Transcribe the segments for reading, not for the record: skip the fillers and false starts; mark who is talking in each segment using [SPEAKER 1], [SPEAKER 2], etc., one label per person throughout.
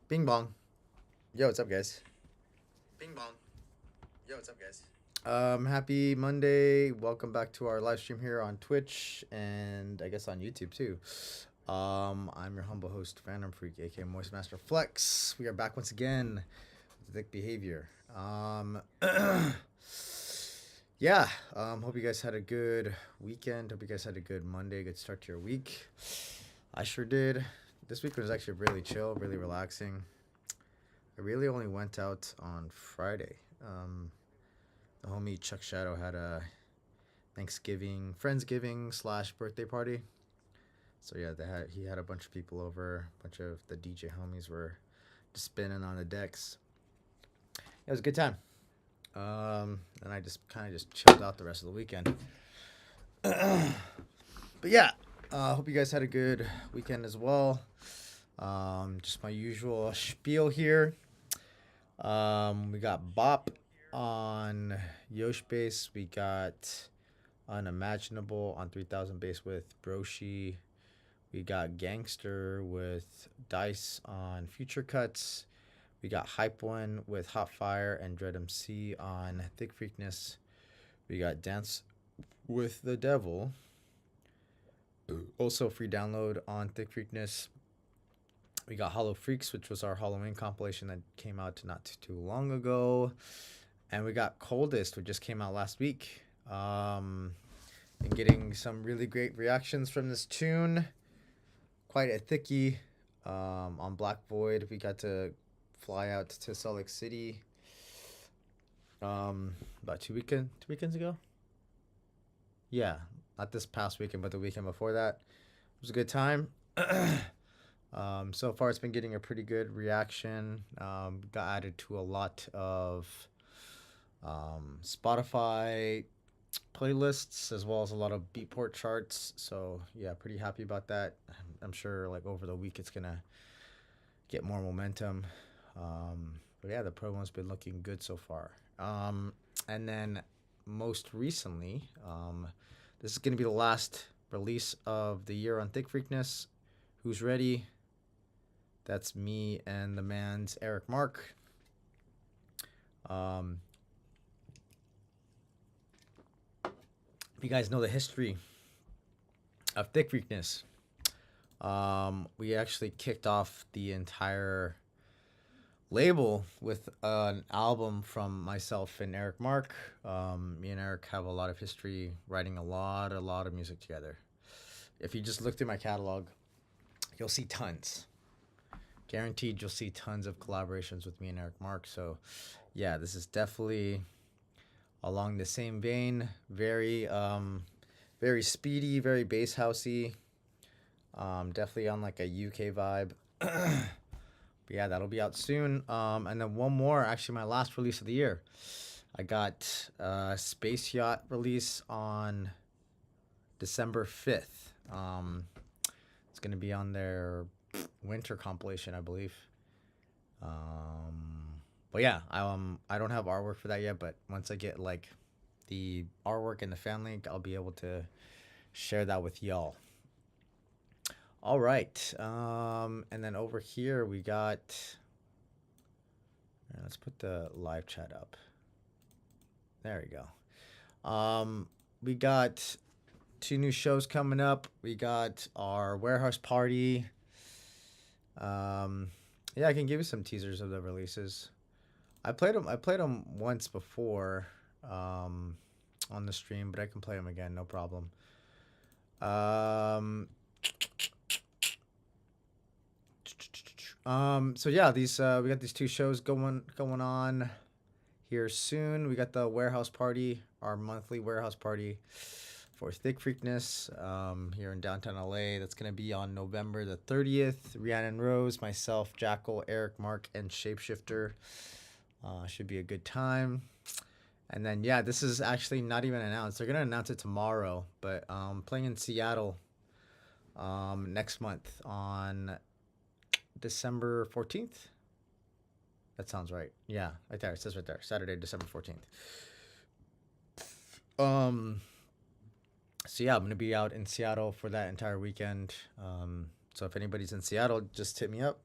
[SPEAKER 1] Bing bong. Yo, what's up, guys? Bing bong. Yo, what's up, guys? Happy Monday. Welcome back to our live stream here on Twitch and I guess on YouTube too. I'm your humble host, Phantom Freak, aka Moist Master Flex. We are back once again with Thick Behavior. Yeah. Hope you guys had a good weekend. Hope you guys had a good Monday, good start to your week. I sure did. This week was actually really chill, really relaxing. I really only went out on Friday. The homie Chuck Shadow had a Thanksgiving, Friendsgiving / birthday party. So yeah, he had a bunch of people over. A bunch of the DJ homies were just spinning on the decks. It was a good time. And I just kind of just chilled out the rest of the weekend. But yeah, hope you guys had a good weekend as well. Just my usual spiel here. We got Bop on Yosh bass. We got Unimaginable on 3000 bass with Broshi. We got Gangster with Dice on Future Cuts. We got Hype One with Hot Fire and Dread MC on Thick Freakness. We got Dance with the Devil. Also free download on Thick Freakness. We got Hollow Freaks, which was our Halloween compilation that came out not too long ago. And we got Coldest, which just came out last week. Been getting some really great reactions from this tune. Quite a thickie. On Black Void, we got to fly out to Salt Lake City about two weekends ago. Yeah, not this past weekend, but the weekend before that. It was a good time. So far, it's been getting a pretty good reaction. Got added to a lot of Spotify playlists as well as a lot of Beatport charts. So yeah, pretty happy about that. I'm sure like over the week it's gonna get more momentum. But yeah, the promo's been looking good so far. And then most recently, this is gonna be the last release of the year on Thick Freakness. Who's ready? That's me and the man's Eric Mark. If you guys know the history of Thick Freakness, we actually kicked off the entire label with an album from myself and Eric Mark. Me and Eric have a lot of history writing a lot of music together. If you just look through my catalog, you'll see tons. Guaranteed you'll see tons of collaborations with me and Eric Mark. So yeah, this is definitely along the same vein. Very speedy, very bass housey. Definitely on like a UK vibe. But yeah, that'll be out soon. And then one more, actually my last release of the year. I got Space Yacht release on December 5th. It's going to be on their winter compilation, I believe. But yeah, I don't have artwork for that yet, but once I get like the artwork and the fan link, I'll be able to share that with y'all. All right. And then over here we got, let's put the live chat up. There we go. We got 2 new shows coming up. We got our warehouse party. Yeah, I can give you some teasers of the releases. I played them once before on the stream, but I can play them again, no problem. So yeah, these we got these 2 shows going on here soon. We got the warehouse party, our monthly warehouse party for Thick Freakness here in downtown LA. That's gonna be on November the 30th. Rhiannon Rose, myself, Jackal, Eric, Mark, and Shapeshifter. Should be a good time. And then yeah, this is actually not even announced. They're gonna announce it tomorrow, but playing in Seattle next month on December 14th. That sounds right. Yeah, right there. It says right there. Saturday, December 14th. So yeah, I'm gonna be out in Seattle for that entire weekend. So if anybody's in Seattle, just hit me up.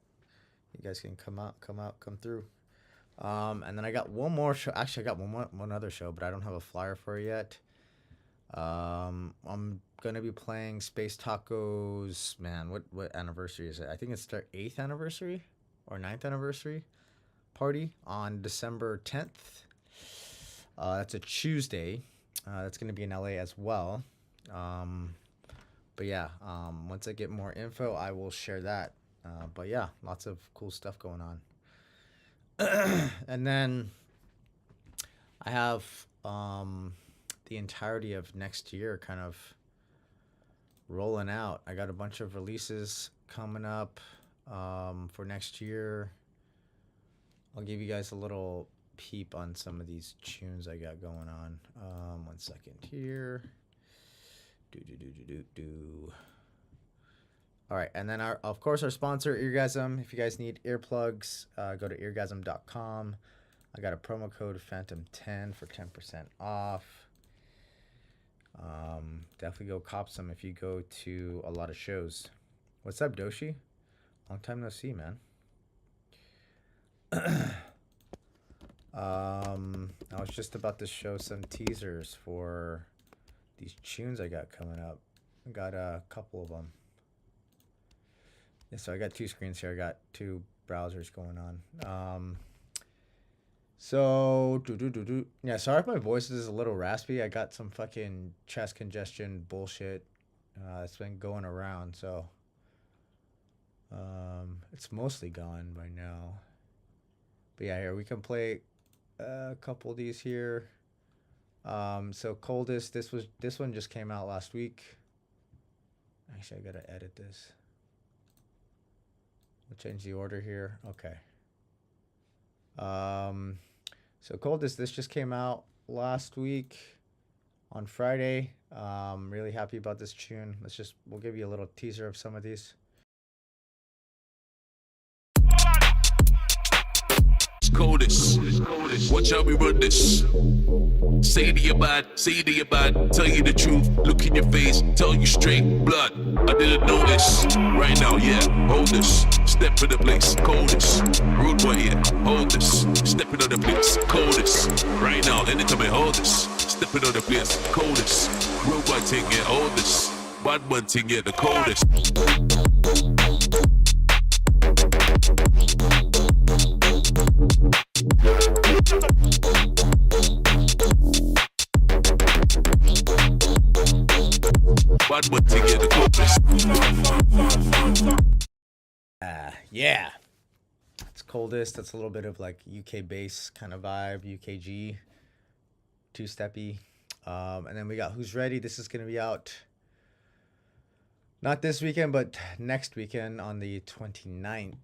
[SPEAKER 1] You guys can come through. And then I got one more show. Actually, I got one other show, but I don't have a flyer for it yet. I'm gonna be playing Space Tacos. Man, what anniversary is it? I think it's their 8th anniversary or 9th anniversary party on December 10th. That's a Tuesday. That's gonna be in LA as well. But yeah, once I get more info, I will share that. But yeah, lots of cool stuff going on. And then I have the entirety of next year kind of rolling out. I got a bunch of releases coming up for next year. I'll give you guys a little peep on some of these tunes I got going on. 1 second here. All right, and then of course our sponsor Eargasm. If you guys need earplugs, go to eargasm.com. I got a promo code Phantom10 for 10% off. Definitely go cop some if you go to a lot of shows. What's up, Doshi? Long time no see, man. I was just about to show some teasers for these tunes I got coming up. I got a couple of them. Yeah, so I got 2 screens here. I got 2 browsers going on. So yeah, sorry if my voice is a little raspy. I got some fucking chest congestion bullshit that's been going around, so it's mostly gone by now. But yeah, here we can play a couple of these here. So Coldest, this one just came out last week. Actually, I gotta edit this. We'll change the order here. Okay. So Coldest, this just came out last week on Friday. Really happy about this tune. We'll give you a little teaser of some of these.
[SPEAKER 2] Coldest, watch how we run this. Say to your bad, tell you the truth, look in your face, tell you straight, blood, I didn't know this. Right now, yeah, hold this, step in the place, coldest. Rude boy, yeah, hold this, stepping on the place, coldest. Right now, anytime I hold this, stepping on the place, coldest. Rude boy thing, yeah, hold this. Bad man thing, yeah, the coldest.
[SPEAKER 1] Yeah, it's Coldest. That's a little bit of like UK bass kind of vibe, UKG, 2-steppy. And then we got Who's Ready. This is gonna be out not this weekend, but next weekend on the 29th.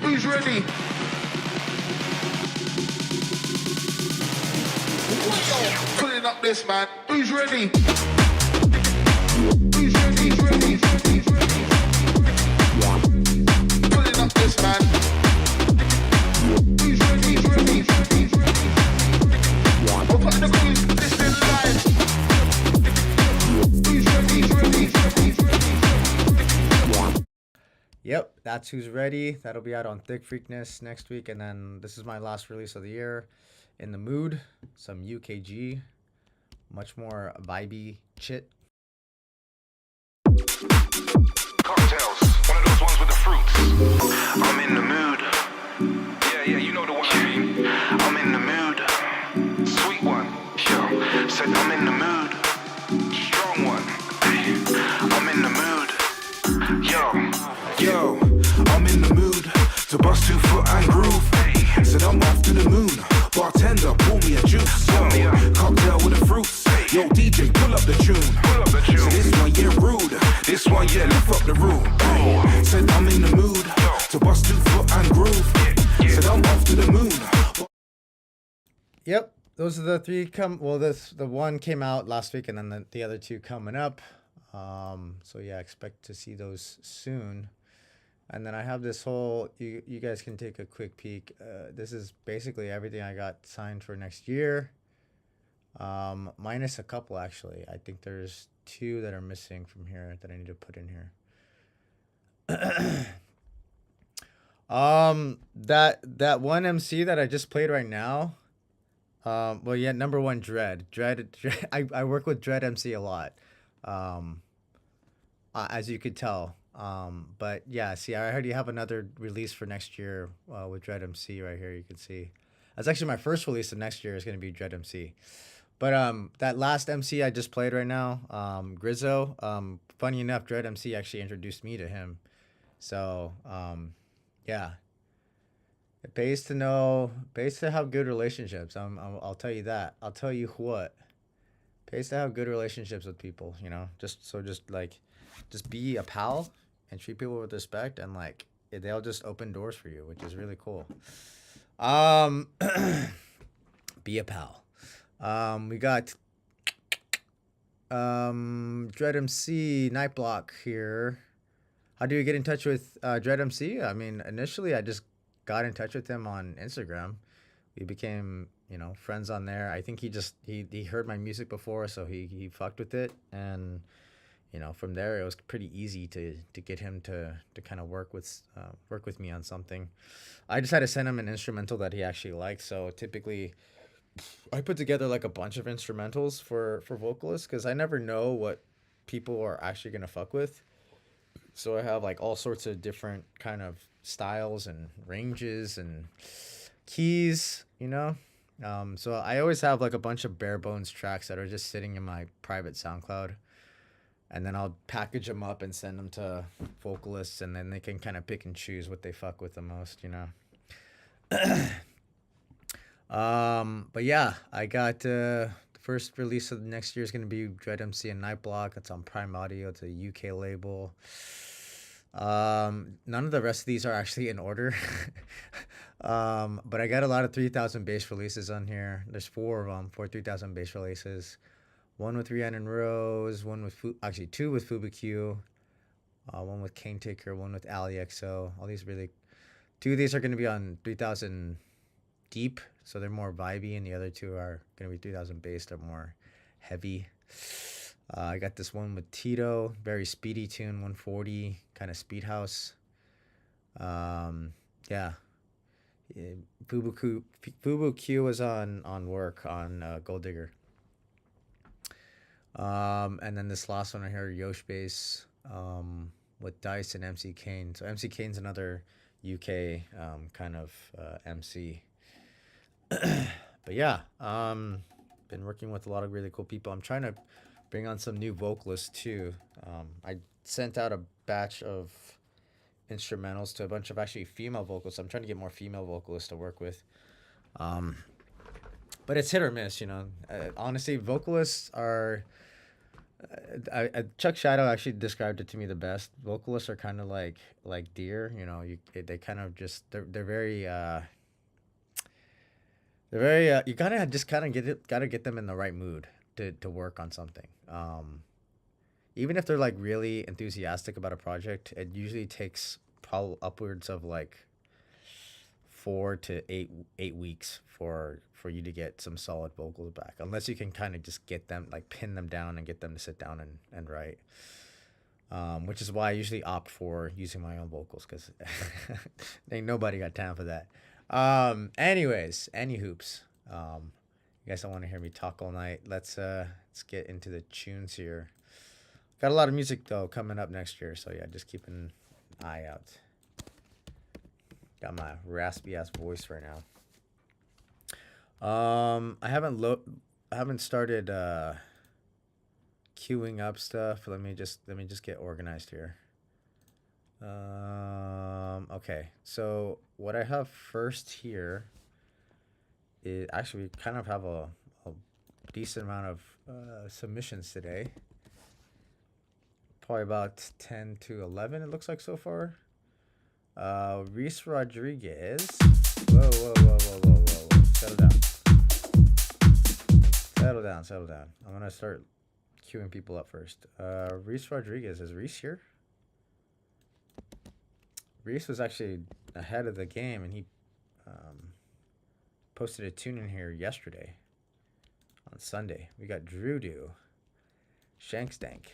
[SPEAKER 3] Who's ready? Pulling up this man. Who's ready? Who's ready? Who's ready? Who's ready? Pulling up this man. Who's ready? Who's ready? Who's ready? We'll put the crew. This is live. Who's ready? Who's ready? Who's ready?
[SPEAKER 1] Yep, that's Who's Ready. That'll be out on Thick Freakness next week, and then this is my last release of the year. In the Mood, some UKG, much more vibey shit.
[SPEAKER 4] Cocktails, one of those ones with the fruits. I'm in the mood. Yeah, you know the one I mean. I'm in the mood. Sweet one, yo. Said I'm in the mood. Strong one. I'm in the mood. Yo, I'm in the mood to bust 2 foot and groove. Said I'm off to the moon. Bartender, pour me a juice. Yo, cocktail with the fruits. Yo, DJ, pull up the tune. So this one, yeah, rude. This one, yeah, lift up the room. Said I'm in the mood to bust 2 foot and groove. Said I'm off to the moon.
[SPEAKER 1] Yep, those are the 3 the one came out last week, and then the other 2 coming up. So yeah, expect to see those soon. And then I have this whole. You guys can take a quick peek. This is basically everything I got signed for next year. Minus a couple actually. I think there's two that are missing from here that I need to put in here. That one MC that I just played right now. Well, yeah, number one, Dread. I work with Dread MC a lot. Um, as you could tell. But yeah, see, I already have another release for next year with Dread MC right here. You can see. That's actually my first release of next year is going to be Dread MC. But that last MC I just played right now, Grizzo. Funny enough, Dread MC actually introduced me to him. So yeah, it pays to have good relationships. I'll tell you that. I'll tell you what, pays to have good relationships with people. You know, just be a pal and treat people with respect, and like they'll just open doors for you, which is really cool. Be a pal. We got Dread MC Night Block here. How do you get in touch with Dread MC? I mean, initially I just got in touch with him on Instagram. We became, friends on there. I think he heard my music before, so he fucked with it, and from there it was pretty easy to get him to kind of work with me on something. I just had to send him an instrumental that he actually liked. So typically I put together like a bunch of instrumentals for vocalists because I never know what people are actually gonna fuck with. So I have like all sorts of different kind of styles and ranges and keys, So I always have like a bunch of bare bones tracks that are just sitting in my private SoundCloud. And then I'll package them up and send them to vocalists, and then they can kind of pick and choose what they fuck with the most, But yeah, I got the first release of next year is going to be Dread MC and Night Block. It's on Prime Audio. It's a UK label. None of the rest of these are actually in order. But I got a lot of 3000 bass releases on here. There's 4 of them, 3000 bass releases. One with Rhiannon Rose, two with FubuQ, one with Kane Taker, one with Ali XO. All these two of these are going to be on 3000 deep, so they're more vibey, and the other two are going to be 3000 bass. They're more heavy. I got this one with Tito, very speedy tune, 140, kind of speed house. Yeah. FubuQ was on work on Gold Digger. And then this last one right here, Yosh Bass, with Dice and MC Kane. So MC Kane's another UK kind of MC. But yeah, been working with a lot of really cool people. I'm trying to bring on some new vocalists too. I sent out a batch of instrumentals to a bunch of actually female vocalists. I'm trying to get more female vocalists to work with. But it's hit or miss, honestly, vocalists are. Chuck Shadow actually described it to me the best. Vocalists are kind of like deer, they kind of just they're very you gotta get them in the right mood to work on something. Even if they're like really enthusiastic about a project, it usually takes probably upwards of like 4 to 8 weeks for you to get some solid vocals back, unless you can kind of just get them, like pin them down and get them to sit down and write, which is why I usually opt for using my own vocals, because ain't nobody got time for that. Anyways, any hoops. You guys don't want to hear me talk all night. Let's get into the tunes here. Got a lot of music though coming up next year, so yeah, just keep an eye out. Got my raspy ass voice right now. I haven't started queuing up stuff. Let me just get organized here. Okay, so what I have first here is actually we kind of have a decent amount of submissions today. Probably about 10 to 11 it looks like so far. Reese Rodriguez. Whoa. Settle down. I'm gonna start queuing people up first. Reese Rodriguez. Is Reese here? Reese was actually ahead of the game, and he posted a tune in here yesterday on Sunday. We got Drew Do, Shankstank.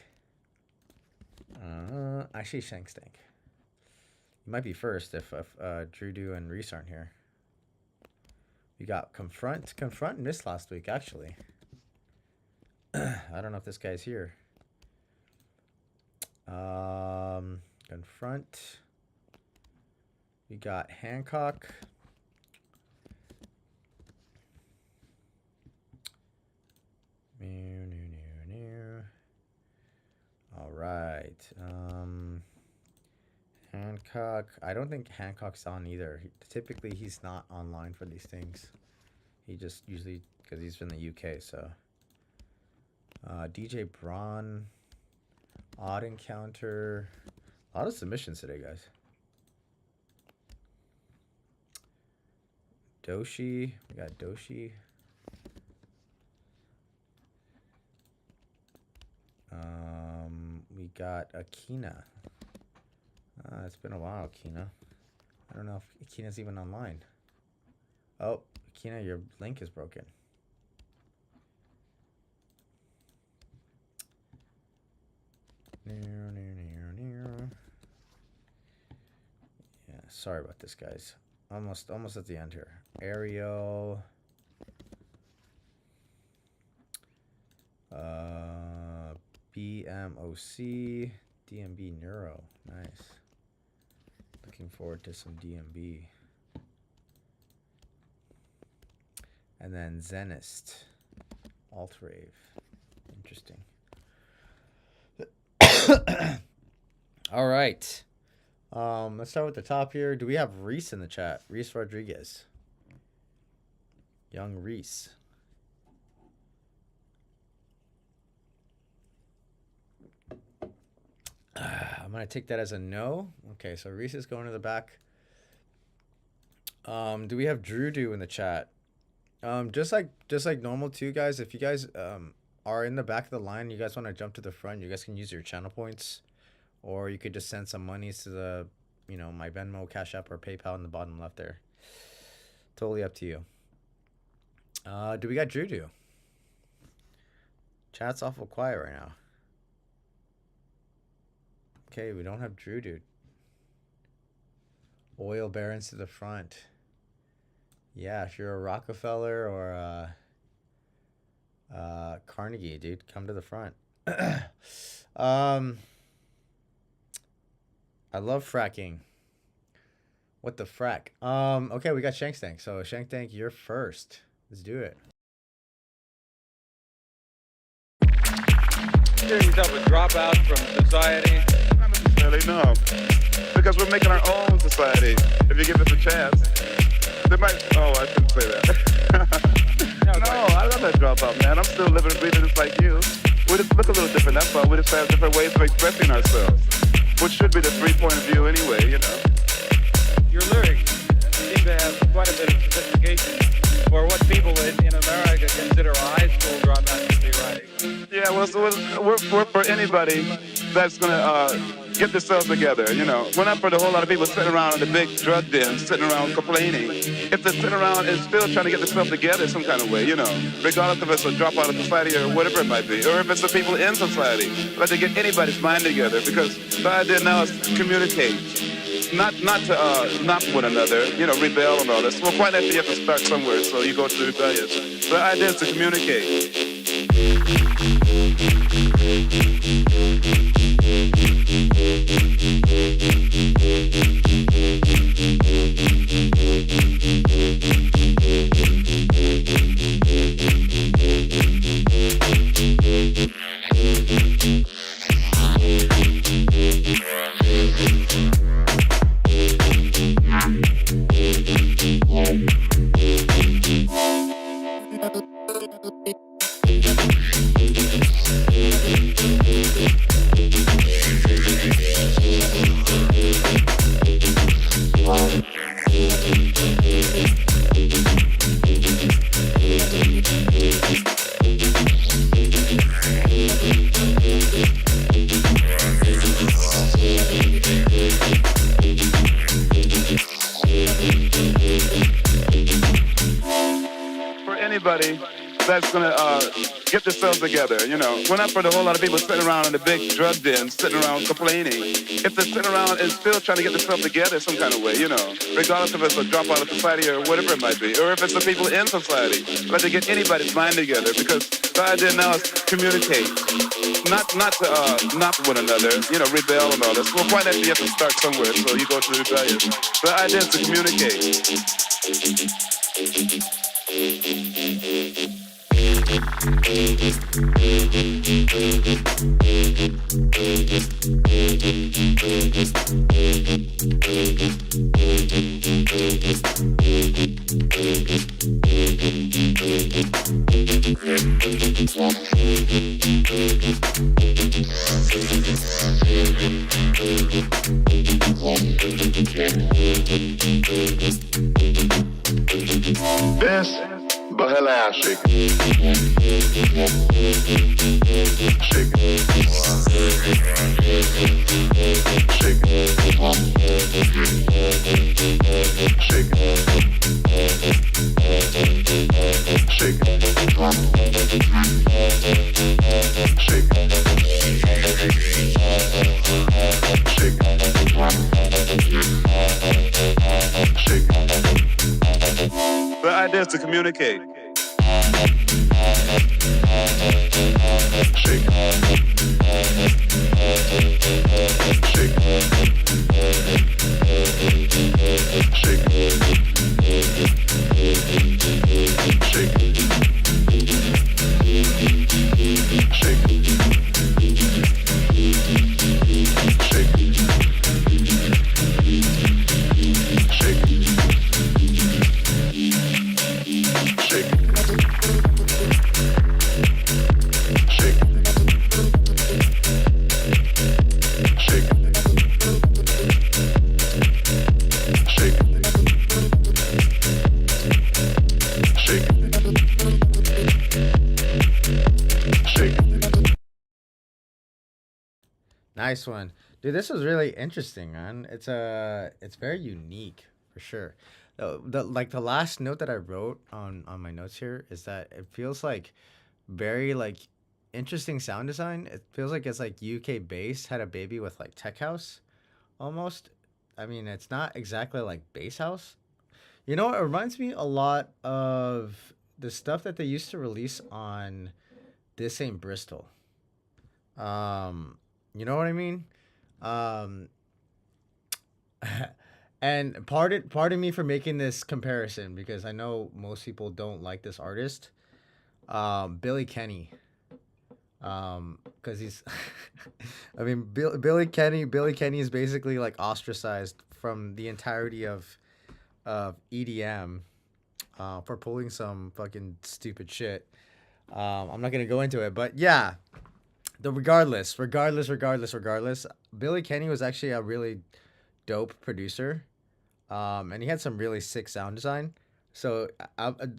[SPEAKER 1] Actually, Shankstank. You might be first if Drew Do and Reese aren't here. We got Confront. Confront missed last week, actually. I don't know if this guy's here. Confront. We got Hancock. All right. Hancock. I don't think Hancock's on either. Typically, he's not online for these things. He just usually, because he's from the UK, so. DJ Braun. Odd Encounter. A lot of submissions today, guys. Doshi. We got Doshi. We got Akina. It's been a while, Akina. I don't know if Akina's even online. Oh, Akina, your link is broken. Yeah, sorry about this, guys. Almost at the end here. Ariel. BMOC. DMB Neuro. Nice. Looking forward to some DMB. And then Zenist. Altrave. Interesting. All right. Let's start with the top here. Do we have Reese in the chat? Reese Rodriguez. Young Reese. I'm going to take that as a no. Okay, so Reese is going to the back. Do we have Drew Do in the chat? Just like normal too, guys. If you guys are in the back of the line, you guys want to jump to the front, you guys can use your channel points, or you could just send some monies to the, my Venmo, Cash App, or PayPal in the bottom left there. Totally up to you. Do we got Drew Do? Chat's awful quiet right now. Okay, we don't have Drew Do. Oil Barons to the front. Yeah, if you're a Rockefeller or Carnegie, dude, come to the front. I love fracking. What the frack? Okay, we got Shankstank. So Shankstank, you're first. Let's do it.
[SPEAKER 5] Consider yourself a dropout from society?
[SPEAKER 6] Not necessarily, no. Because we're making our own society. If you give us a chance, they might. Oh, I shouldn't say that. No, I love that dropout, man. I'm still living and breathing just like you. We just look a little different. That's why we just have different ways of expressing ourselves, which should be the point of view anyway.
[SPEAKER 5] Your lyrics seem to have quite a bit of sophistication for what people in America consider high school dropouts to be writing.
[SPEAKER 6] Yeah, well, so we're for anybody that's gonna get themselves together. We're not for the whole lot of people sitting around in the big drug dens, sitting around complaining. If they're sitting around and still trying to get themselves together some kind of way, regardless if it's a dropout of society or whatever it might be, or if it's the people in society, let to get anybody's mind together, because the idea now is to communicate. Not to knock one another, rebel and all this. Well, quite actually you have to start somewhere, so you go to the rebellion. So the idea is to communicate. anybody that's gonna get themselves together. You know, we're not for the whole lot of people sitting around in the big drug den, sitting around complaining. If they're sitting around and still trying to get themselves together some kind of way, you know, regardless if it's a dropout of society or whatever it might be, or if it's the people in society, but to get anybody's mind together, because the idea now is communicate, not to one another, you know, rebel and all this. Well, quite actually you have to start somewhere, so you go to the rebellion. The idea is to communicate.
[SPEAKER 3] This Bahela shake. Shake.
[SPEAKER 6] The idea is to communicate.
[SPEAKER 1] Nice one, dude. This was really interesting, man. It's very unique for sure. The last note that I wrote on my notes here is that it feels like very like interesting sound design. It feels like it's like UK bass had a baby with like tech house, almost. I mean, it's not exactly like bass house. You know, it reminds me a lot of the stuff that they used to release on This Ain't Bristol. You know what I mean? Um, and pardon me for making this comparison because I know most people don't like this artist. Billy Kenny. Because he's, I mean, Billy Kenny is basically like ostracized from the entirety of EDM, for pulling some fucking stupid shit. I'm not gonna go into it, but yeah. Regardless, Billy Kenny was actually a really dope producer, and he had some really sick sound design. So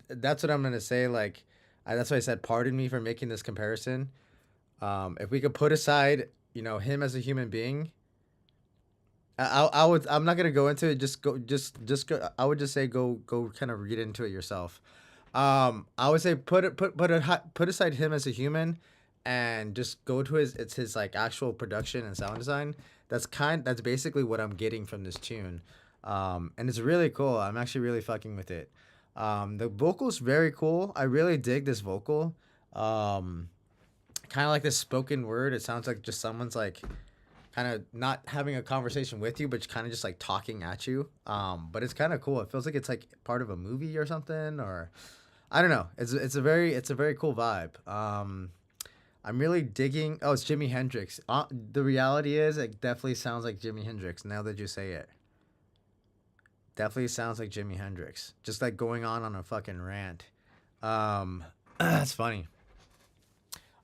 [SPEAKER 1] that's what I'm gonna say. Like, that's why I said, pardon me for making this comparison. If we could put aside, you know, him as a human being, I would. I'm not gonna go into it. Just go. I would just say go kind of read into it yourself. I would say put aside him as a human. And just go to his like actual production and sound design. That's basically what I'm getting from this tune. And it's really cool. I'm actually really fucking with it. The vocal's very cool. I really dig this vocal. Kind of like this spoken word. It sounds like just someone's like kind of not having a conversation with you, but kind of just like talking at you. But it's kind of cool. It feels like it's like part of a movie or something, or I don't know. It's a very cool vibe. I'm really digging. Oh, it's Jimi Hendrix. The reality is, it definitely sounds like Jimi Hendrix. Now that you say it, definitely sounds like Jimi Hendrix. Just like going on a fucking rant. That's funny.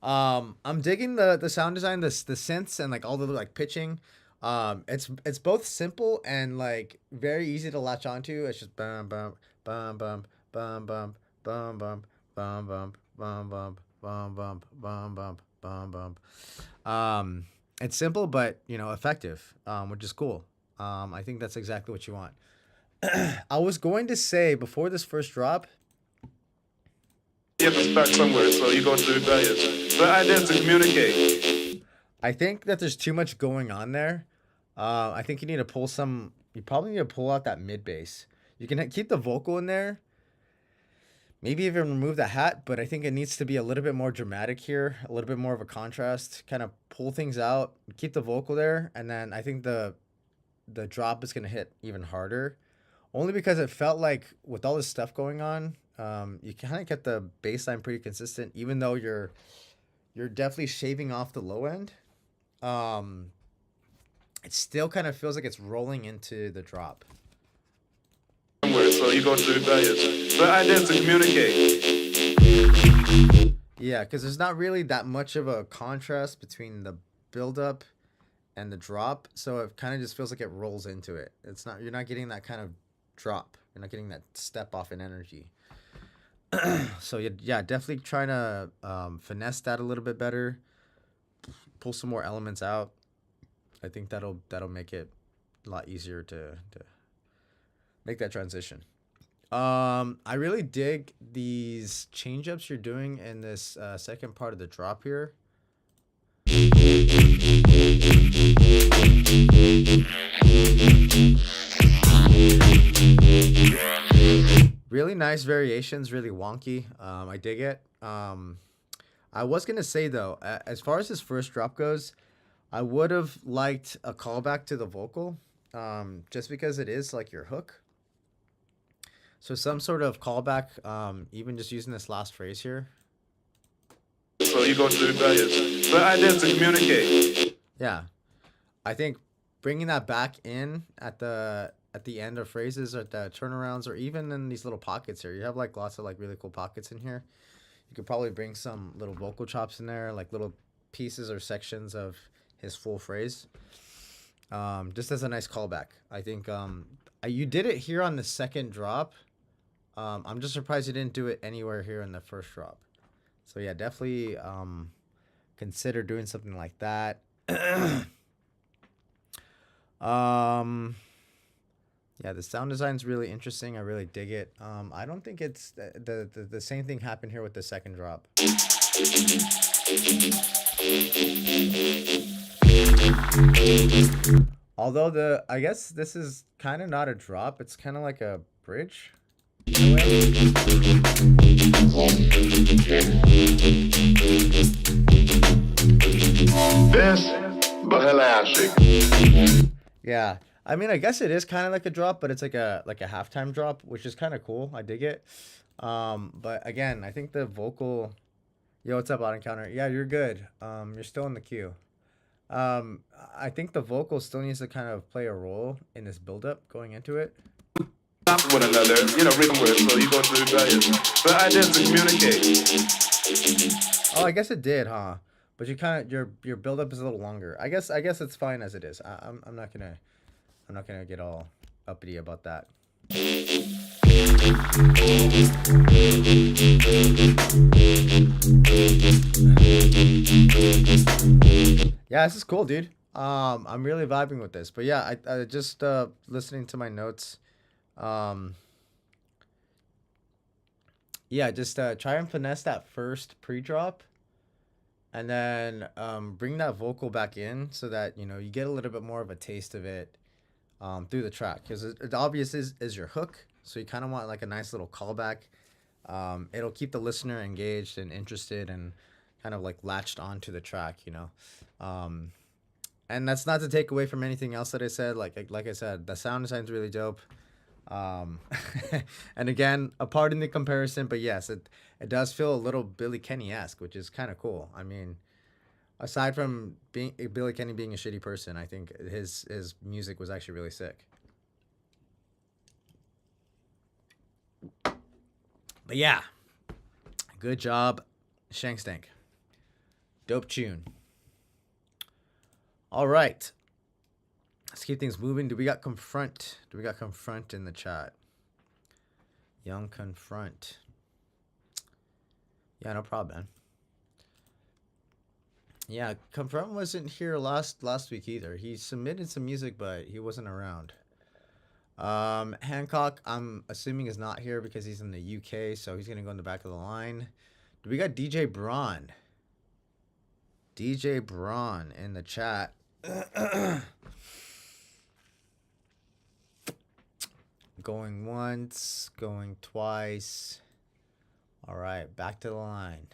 [SPEAKER 1] I'm digging the sound design, the synths, and like all the like pitching. It's both simple and like very easy to latch onto. It's just bum bum bum bum bum bum bum bum bum bum bum bum. Bum bum bum bum bum bum. It's simple but effective, which is cool. I think that's exactly what you want. I was going to say before this first drop,
[SPEAKER 6] You have to start somewhere, so you go to rebellious. The idea is to communicate.
[SPEAKER 1] I think that there's too much going on there. I think you need to pull some. You probably need to pull out that mid bass. You can keep the vocal in there. Maybe even remove the hat, but I think it needs to be a little bit more dramatic here, a little bit more of a contrast. Kind of pull things out, keep the vocal there, and then I think the drop is gonna hit even harder. Only because it felt like with all this stuff going on, you kind of get the bass line pretty consistent, even though you're definitely shaving off the low end. It still kind of feels like it's rolling into the drop.
[SPEAKER 6] Somewhere, so you go to rebellious. The idea is to communicate.
[SPEAKER 1] Yeah, because there's not really that much of a contrast between the build-up and the drop, so it kind of just feels like it rolls into it. It's not, you're not getting that kind of drop. You're not getting that step off in energy. So yeah, definitely trying to finesse that a little bit better. Pull some more elements out. I think that'll make it a lot easier to make that transition. I really dig these change ups you're doing in this second part of the drop here. Really nice variations, really wonky. I dig it. I was gonna say though, as far as this first drop goes, I would have liked a callback to the vocal, just because it is like your hook. So some sort of callback, even just using this last phrase here.
[SPEAKER 6] So you go to rebellious. The idea is to communicate.
[SPEAKER 1] Yeah, I think bringing that back in at the end of phrases or the turnarounds, or even in these little pockets here. You have like lots of like really cool pockets in here. You could probably bring some little vocal chops in there, like little pieces or sections of his full phrase. Just as a nice callback. I think you did it here on the second drop. I'm just surprised you didn't do it anywhere here in the first drop. So yeah, definitely consider doing something like that. Yeah, the sound design's really interesting. I really dig it. I don't think it's the same thing happened here with the second drop. Although I guess this is kind of not a drop. It's kind of like a bridge. In a way.
[SPEAKER 3] This Bahalasik.
[SPEAKER 1] Yeah. I mean, I guess it is kind of like a drop, but it's like a halftime drop, which is kind of cool. I dig it. But again, I think the vocal. Yo, what's up, Auto Counter? Yeah, you're good. You're still in the queue. I think the vocal still needs to kind of play a role in this build-up going into it.
[SPEAKER 6] Not one another, rhythm with, so you go to rebellious. The idea is to communicate.
[SPEAKER 1] Oh, I guess it did, huh? But you kind of your build-up is a little longer. I guess it's fine as it is. I'm not gonna get all uppity about that. Yeah, this is cool, dude. I'm really vibing with this. But yeah, I just listening to my notes. Yeah, just try and finesse that first pre-drop, and then bring that vocal back in so that you get a little bit more of a taste of it through the track, because it obvious is your hook, so you kind of want like a nice little callback. It'll keep the listener engaged and interested and kind of like latched onto the track, and that's not to take away from anything else that I said. Like I said, the sound design's really dope. And again, a part in the comparison, but yes, it does feel a little Billy Kenny-esque, which is kind of cool. I mean, aside from Billy Kenny being a shitty person, I think his music was actually really sick. But yeah, good job, Shankstank. Dope tune. All right. Let's keep things moving. Do we got Confront? In the chat? Young Confront. Yeah, no problem, man. Yeah, Confront wasn't here last week either. He submitted some music, but he wasn't around. Hancock, I'm assuming, is not here because he's in the UK, so he's gonna go in the back of the line. We got DJ Braun. DJ Braun in the chat. Going once, going twice. All right, back to the line.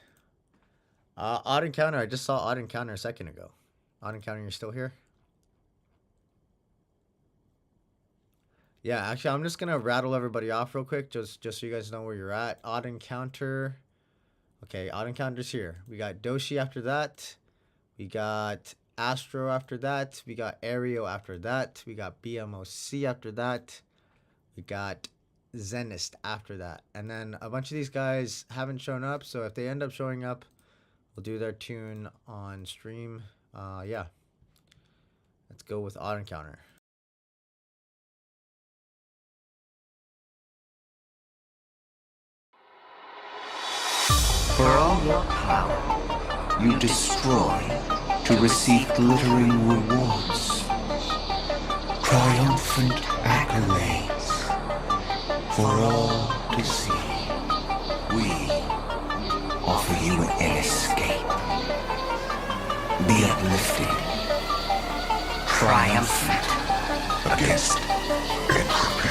[SPEAKER 1] Odd Encounter. I just saw Odd Encounter a second ago. Odd Encounter, you're still here? Yeah, actually, I'm just gonna rattle everybody off real quick, just so you guys know where you're at. Odd Encounter. Okay, Odd Encounter's here. We got Doshi after that. We got Astro after that. We got Aereo after that. We got BMOC after that. We got Zenist after that. And then a bunch of these guys haven't shown up, so if they end up showing up, we'll do their tune on stream. Yeah. Let's go with Odd Encounter.
[SPEAKER 7] For all your power, you destroy to receive glittering rewards, triumphant accolades for all to see. We offer you an escape. Be uplifted, triumphant against entropy.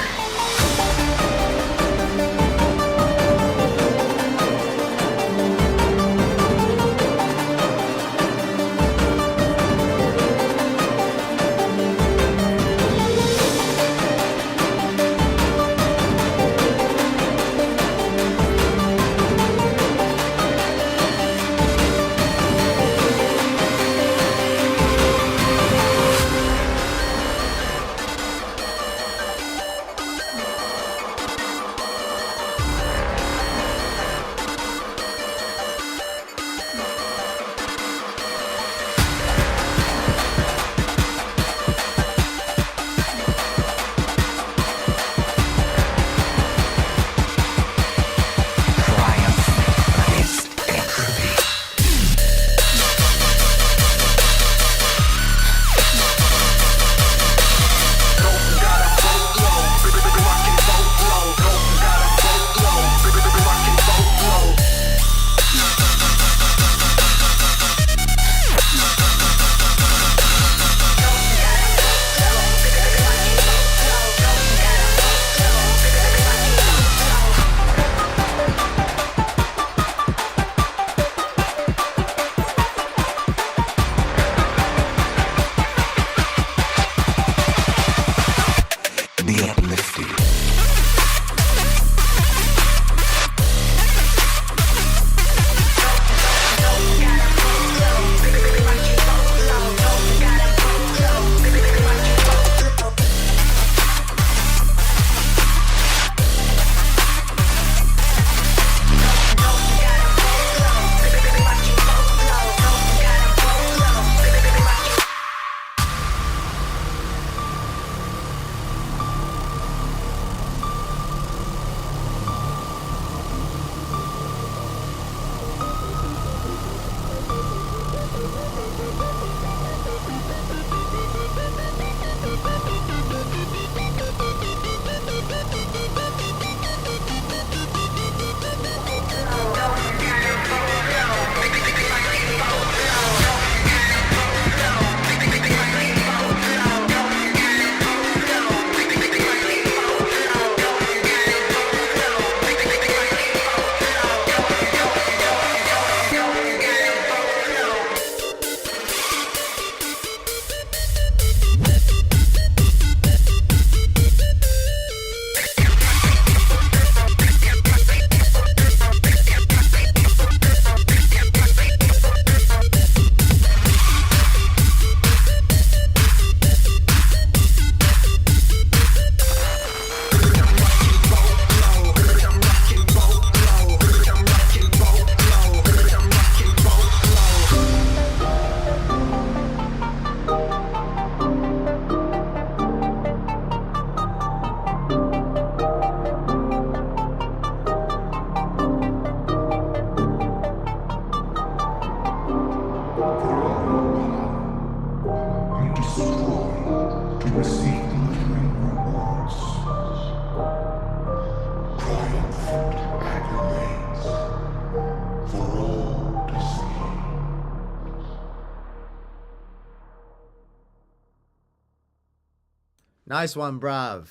[SPEAKER 1] Nice one, bruv.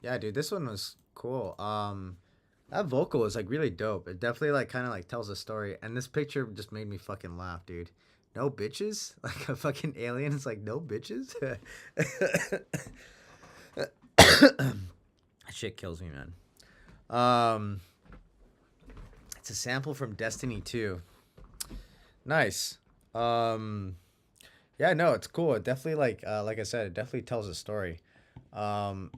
[SPEAKER 1] Yeah, dude, this one was cool. That vocal is like really dope. It definitely like kind of like tells a story. And this picture just made me fucking laugh, dude. No bitches? Like a fucking alien is like, no bitches? Shit kills me, man. It's a sample from Destiny 2. Nice. Yeah, no, it's cool. It definitely like I said, it definitely tells a story. And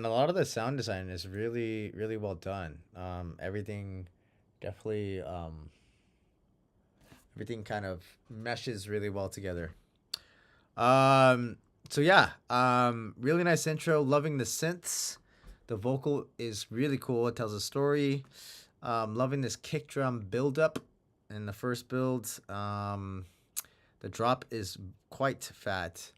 [SPEAKER 1] a lot of the sound design is really, really well done. Everything definitely everything kind of meshes really well together. So yeah, really nice intro. Loving the synths. The vocal is really cool. It tells a story. Loving this kick drum build up in the first build. The drop is quite fat.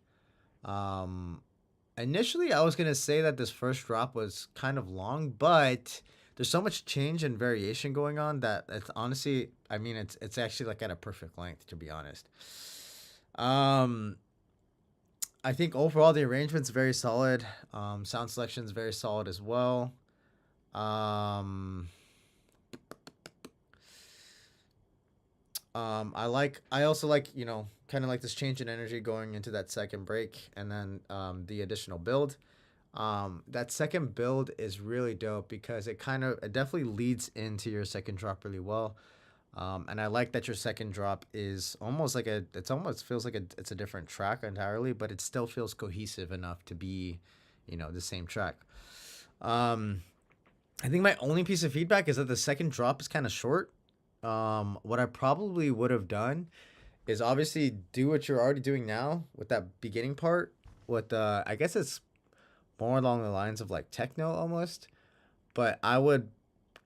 [SPEAKER 1] Initially, I was going to say that this first drop was kind of long, but there's so much change and variation going on that it's honestly, I mean, it's actually like at a perfect length, to be honest. I think overall the arrangement's very solid. Sound selection's very solid as well. I also like, you know, kind of like this change in energy going into that second break and then the additional build. That second build is really dope because it definitely leads into your second drop really well. And I like that your second drop is almost like it almost feels like it's a different track entirely, but it still feels cohesive enough to be, you know, the same track. I think my only piece of feedback is that the second drop is kind of short. What I probably would have done is obviously do what you're already doing now with that beginning part. I guess it's more along the lines of like techno almost, but I would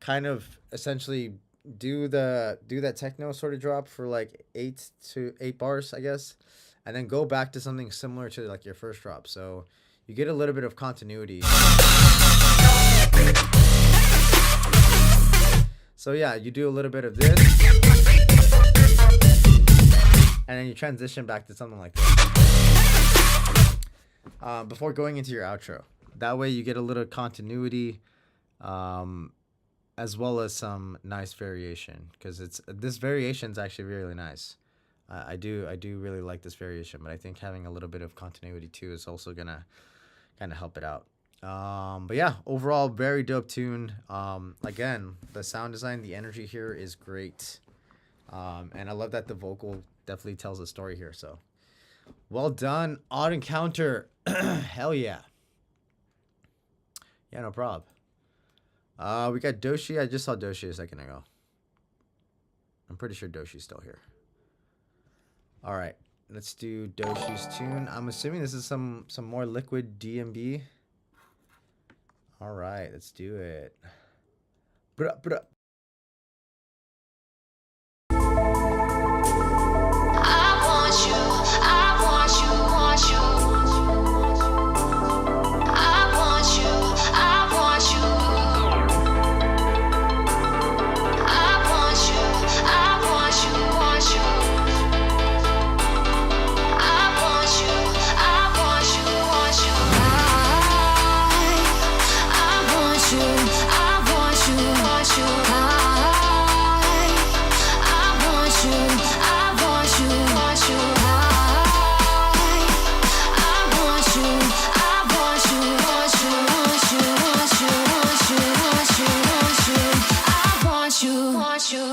[SPEAKER 1] kind of essentially do that techno sort of drop for like 8 bars, I guess, and then go back to something similar to like your first drop, so you get a little bit of continuity. So yeah, you do a little bit of this, and then you transition back to something like this before going into your outro. That way you get a little continuity, as well as some nice variation, because this variation is actually really nice. I do really like this variation, but I think having a little bit of continuity too is also gonna kind of help it out. But yeah, overall very dope tune. Again, the sound design, the energy here is great, and I love that the vocal definitely tells a story here. So well done, Odd Encounter. Hell yeah. Yeah, no problem. We got Doshi. I just saw Doshi a second ago. I'm pretty sure Doshi's still here. All right, let's do Doshi's tune. I'm assuming this is some more liquid DMB. All right, let's do it. Bruh, bruh.
[SPEAKER 8] I want you, I want you, want you. I want you, I want you. I want you, I want you, want you. I want you, I want you, want you. I want you, I want you, want you. I want you, I want you, want you. I want you, I want you, want you, want you, want you, want you, want you, want you. I want you, want you.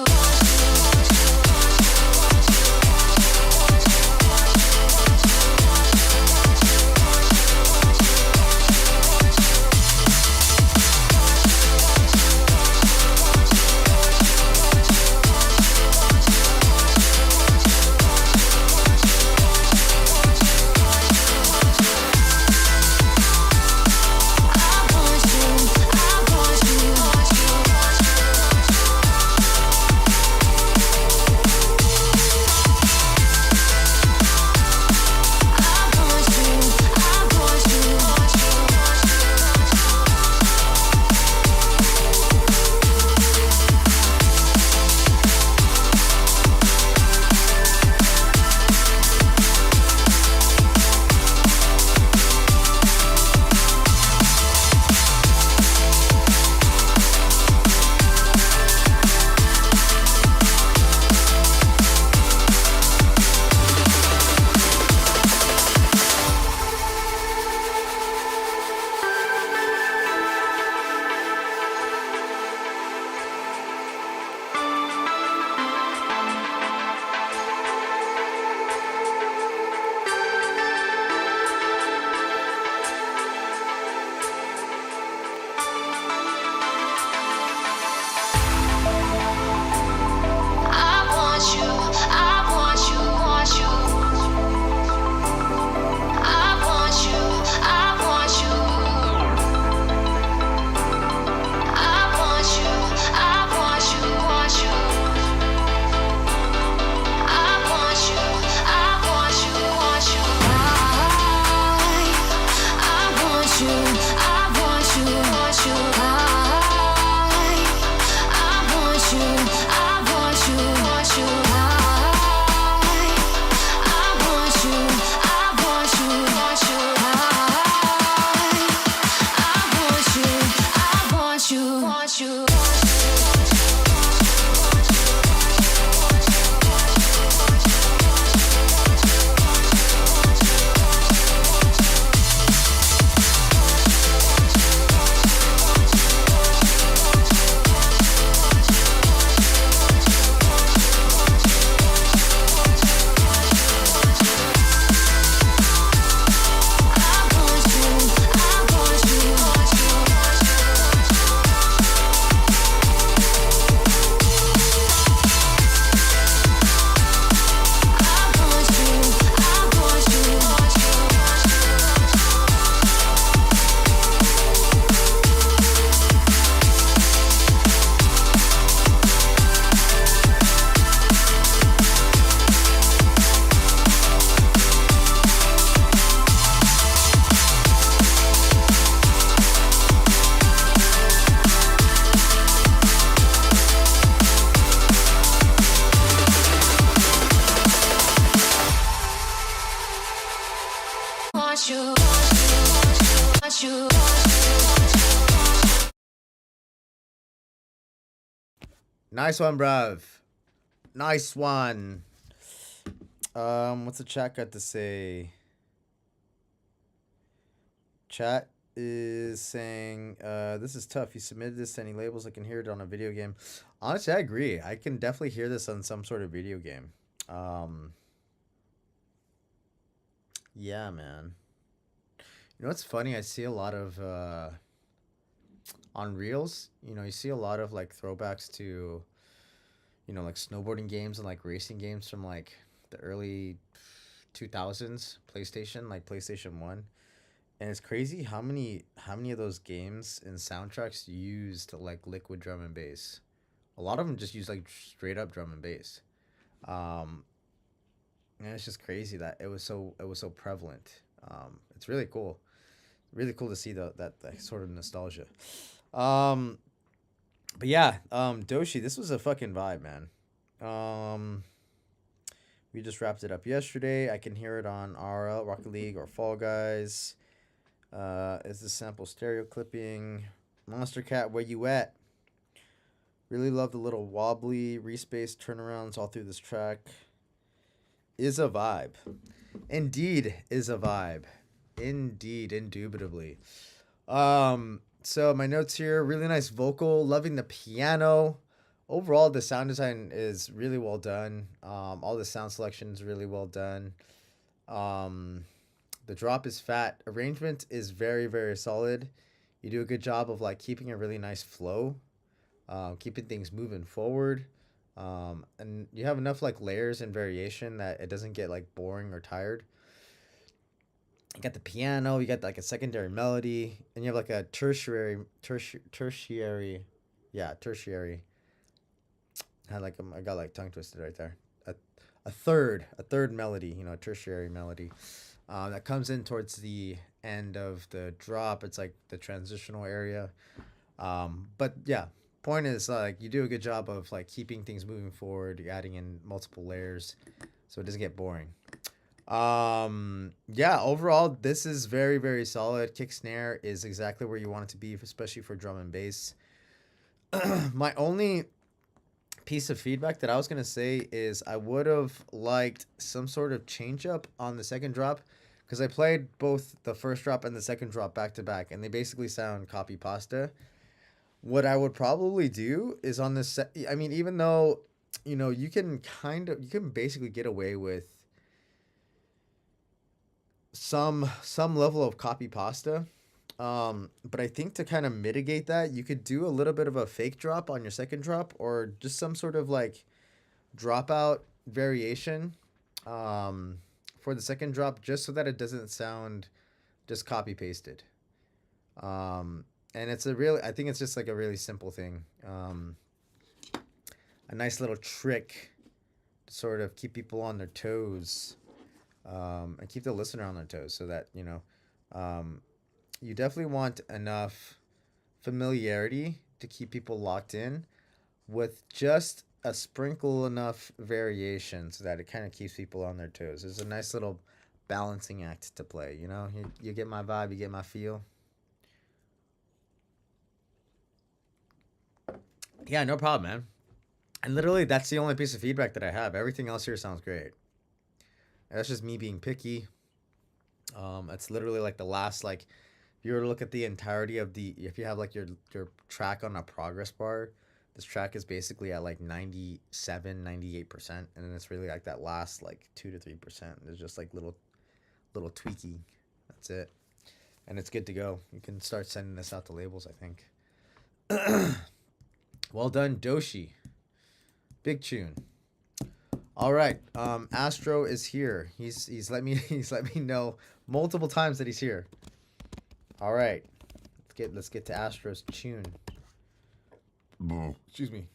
[SPEAKER 8] want you. Want you. Want you.
[SPEAKER 1] Nice one, bruv. Nice one. What's the chat got to say? Chat is saying, this is tough. You submitted this to any labels. I can hear it on a video game. Honestly, I agree. I can definitely hear this on some sort of video game. Yeah, man. You know what's funny? I see a lot of on Reels, you know, you see a lot of like throwbacks to, you know, like snowboarding games and like racing games from like the early 2000s PlayStation, like PlayStation 1. And it's crazy how many of those games and soundtracks used like liquid drum and bass. A lot of them just use like straight up drum and bass. And it's just crazy that it was so prevalent. It's really cool. Really cool to see that sort of nostalgia. But yeah, Doshi, this was a fucking vibe, man. We just wrapped it up yesterday. I can hear it on RL, Rocket League, or Fall Guys. Is the sample stereo clipping? Monster Cat, where you at? Really love the little wobbly respace turnarounds all through this track. Is a vibe. Indeed is a vibe. Indeed, indubitably. So my notes here, really nice vocal, loving the piano. Overall, the sound design is really well done. All the sound selection is really well done. The drop is fat. Arrangement is very, very solid. You do a good job of like keeping a really nice flow, keeping things moving forward. And you have enough like layers and variation that it doesn't get like boring or tired. You got the piano, you got like a secondary melody, and you have like a tertiary. I got like tongue twisted right there. A third melody, you know, a tertiary melody, that comes in towards the end of the drop. It's like the transitional area. But yeah, point is like you do a good job of like keeping things moving forward, adding in multiple layers, so it doesn't get boring. Yeah, overall this is very, very solid. Kick snare is exactly where you want it to be, especially for drum and bass. My only piece of feedback that I was gonna say is I would have liked some sort of change up on the second drop, because I played both the first drop and the second drop back to back, and they basically sound copy pasta. What I would probably do is on this I mean, even though, you know, you can basically get away with some level of copy pasta, but I think to kind of mitigate that, you could do a little bit of a fake drop on your second drop, or just some sort of like dropout variation for the second drop, just so that it doesn't sound just copy pasted. And it's I think it's just like a really simple thing, a nice little trick to sort of keep people on their toes. And keep the listener on their toes, so that, you know, you definitely want enough familiarity to keep people locked in, with just a sprinkle enough variation so that it kind of keeps people on their toes. It's a nice little balancing act to play, you know? You get my vibe, you get my feel. Yeah, no problem, man. And literally, that's the only piece of feedback that I have. Everything else here sounds great. And that's just me being picky. It's literally like the last, like, if you were to look at the entirety of if you have like your track on a progress bar, this track is basically at like 97, 98%, and then it's really like that last like 2 to 3%. There's just like little tweaking. That's it, and it's good to go. You can start sending this out to labels, I think. Well done, Doshi. Big tune. All right, Astro is here. He's let me know multiple times that he's here. All right, let's get to Astro's tune. Excuse me.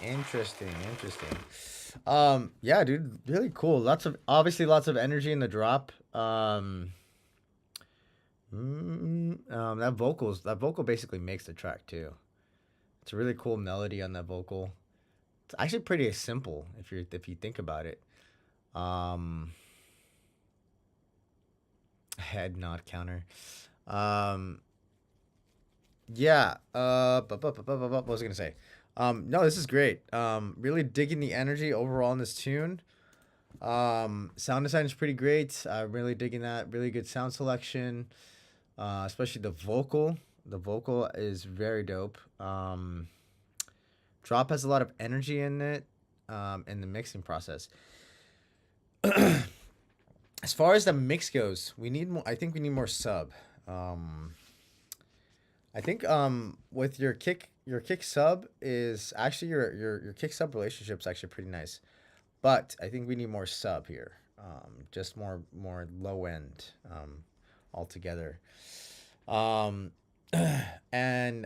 [SPEAKER 1] Interesting. Yeah, dude, really cool. Lots of energy in the drop. That vocal basically makes the track too. It's a really cool melody on that vocal. It's actually pretty simple if you think about it. Head nod counter. Yeah. What was I gonna say? No, this is great. Really digging the energy overall in this tune. Sound design is pretty great. Really digging that. Really good sound selection. Especially the vocal. The vocal is very dope. Drop has a lot of energy in it. In the mixing process. As far as the mix goes, we need more. I think we need more sub. I think with your kick sub is actually your kick sub relationship's actually pretty nice, but I think we need more sub here. Just more low end altogether. And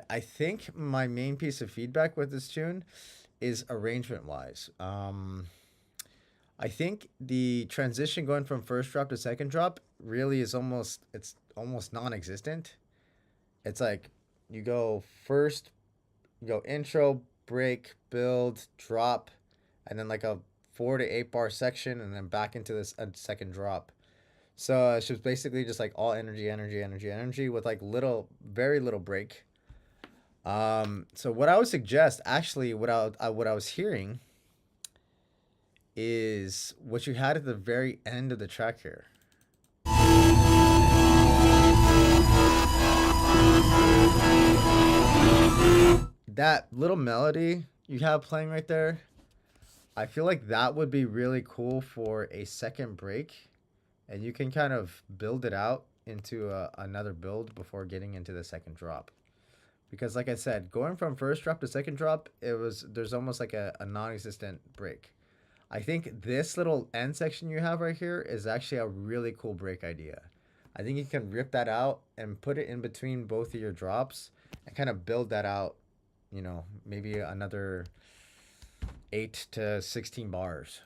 [SPEAKER 1] I think my main piece of feedback with this tune is arrangement wise. I think the transition going from first drop to second drop really is almost non-existent. It's like you go intro, break, build, drop, and then like a 4 to 8 bar section, and then back into this second drop. So it's just basically just like all energy with like very little break. So what I would suggest, actually, what I was hearing is what you had at the very end of the track here. That little melody you have playing right there, I feel like that would be really cool for a second break, and you can kind of build it out into another build before getting into the second drop. Because like I said, going from first drop to second drop, there's almost like a non-existent break. I think this little end section you have right here is actually a really cool break idea. I think you can rip that out and put it in between both of your drops and kind of build that out, you know, maybe another 8 to 16 bars.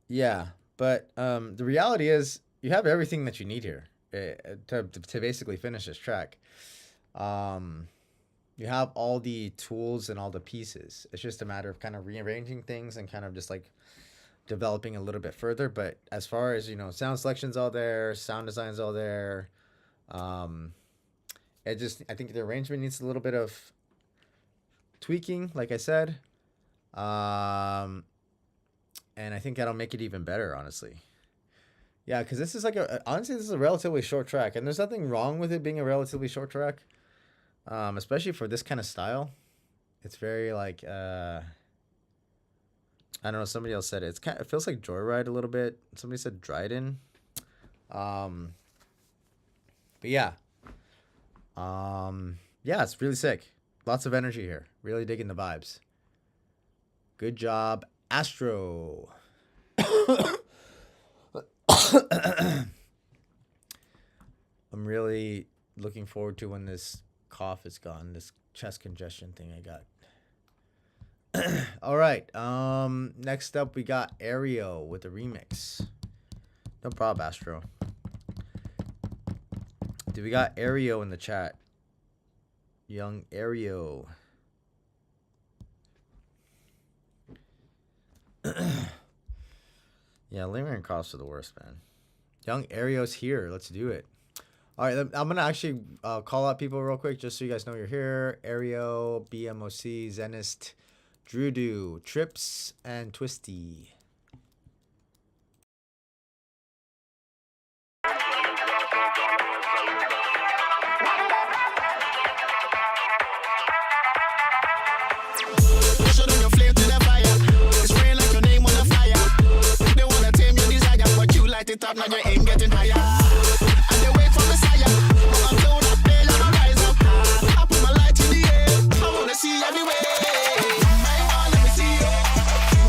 [SPEAKER 1] Yeah, but the reality is you have everything that you need here to basically finish this track. You have all the tools and all the pieces. It's just a matter of kind of rearranging things and kind of just like developing a little bit further. But as far as, you know, sound selection's all there, sound design's all there. I think the arrangement needs a little bit of tweaking, like I said. And I think that'll make it even better, honestly. Yeah, because this is like honestly, this is a relatively short track, and there's nothing wrong with it being a relatively short track. Especially for this kind of style. It's very like, I don't know, somebody else said it. It feels like Joyride a little bit. Somebody said Dryden. But yeah. Yeah, it's really sick. Lots of energy here. Really digging the vibes. Good job, Astro. I'm really looking forward to when this cough is gone, this chest congestion thing I got. All right, next up we got Aereo with the remix. No problem, Astro. Dude, we got Aereo in the chat. Young Aereo. Yeah, lingering coughs are the worst, man. Young Aereo's here. Let's do it. All right, I'm going to actually call out people real quick just so you guys know you're here. Aereo, BMOC, Zenist, Drudu, Trips, and Twisty.
[SPEAKER 9] Now you ain't getting higher. And they wait for Messiah. But until that day, let me rise up. I put my light in the air. I wanna see everywhere. My one, let me see you.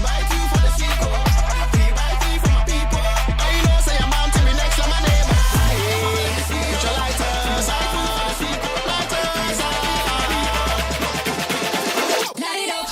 [SPEAKER 9] 2x2 for the sequel. 3x3 for my people. I know say I'm on to me next to my neighbor. Let me see you. Put your lighters. I put for the sequel. Lighters. Light it up.
[SPEAKER 8] Light it up.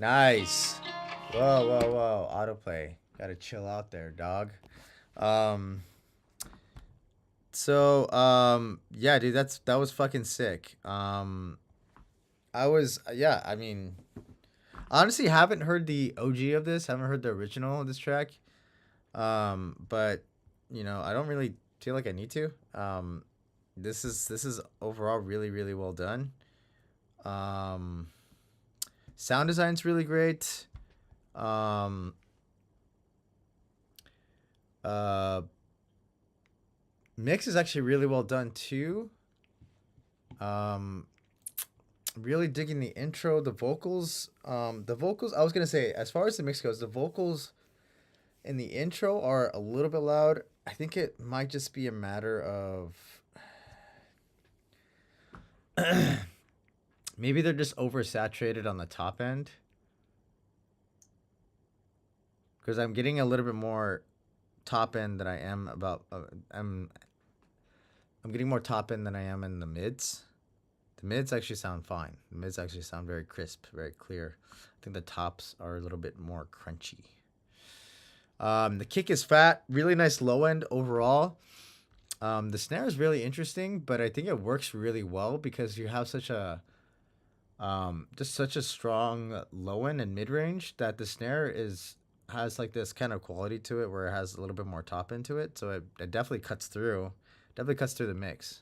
[SPEAKER 1] Nice. Whoa. Autoplay. Gotta chill out there, dog. Yeah, dude, that was fucking sick. I mean, honestly, haven't heard the OG of this, haven't heard the original of this track. But you know, I don't really feel like I need to. This is overall really, really well done. Sound design's really great. Mix is actually really well done too. Really digging the intro, the vocals. I was gonna say, as far as the mix goes, the vocals in the intro are a little bit loud. I think it might just be a matter of maybe they're just oversaturated on the top end. Because I'm getting a little bit more top end than I am I'm getting more top end than I am in the mids. The mids actually sound fine. The mids actually sound very crisp, very clear. I think the tops are a little bit more crunchy. The kick is fat, really nice low end overall. The snare is really interesting, but I think it works really well because you have such a just such a strong low end and mid range that the snare has like this kind of quality to it where it has a little bit more top end to it. So it definitely cuts through. Definitely cuts through the mix.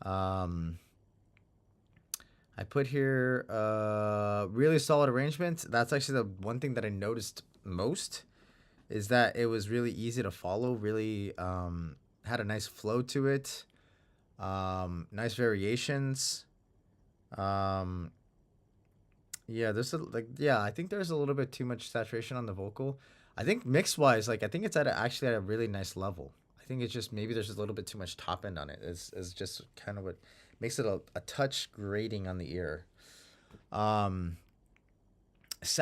[SPEAKER 1] I put here really solid arrangement. That's actually the one thing that I noticed most is that it was really easy to follow. Really had a nice flow to it. Nice variations. Yeah, I think there's a little bit too much saturation on the vocal. I think mix wise, I think it's actually at a really nice level. I think it's just maybe there's a little bit too much top end on it. Is just kind of what makes it a touch grating on the ear. So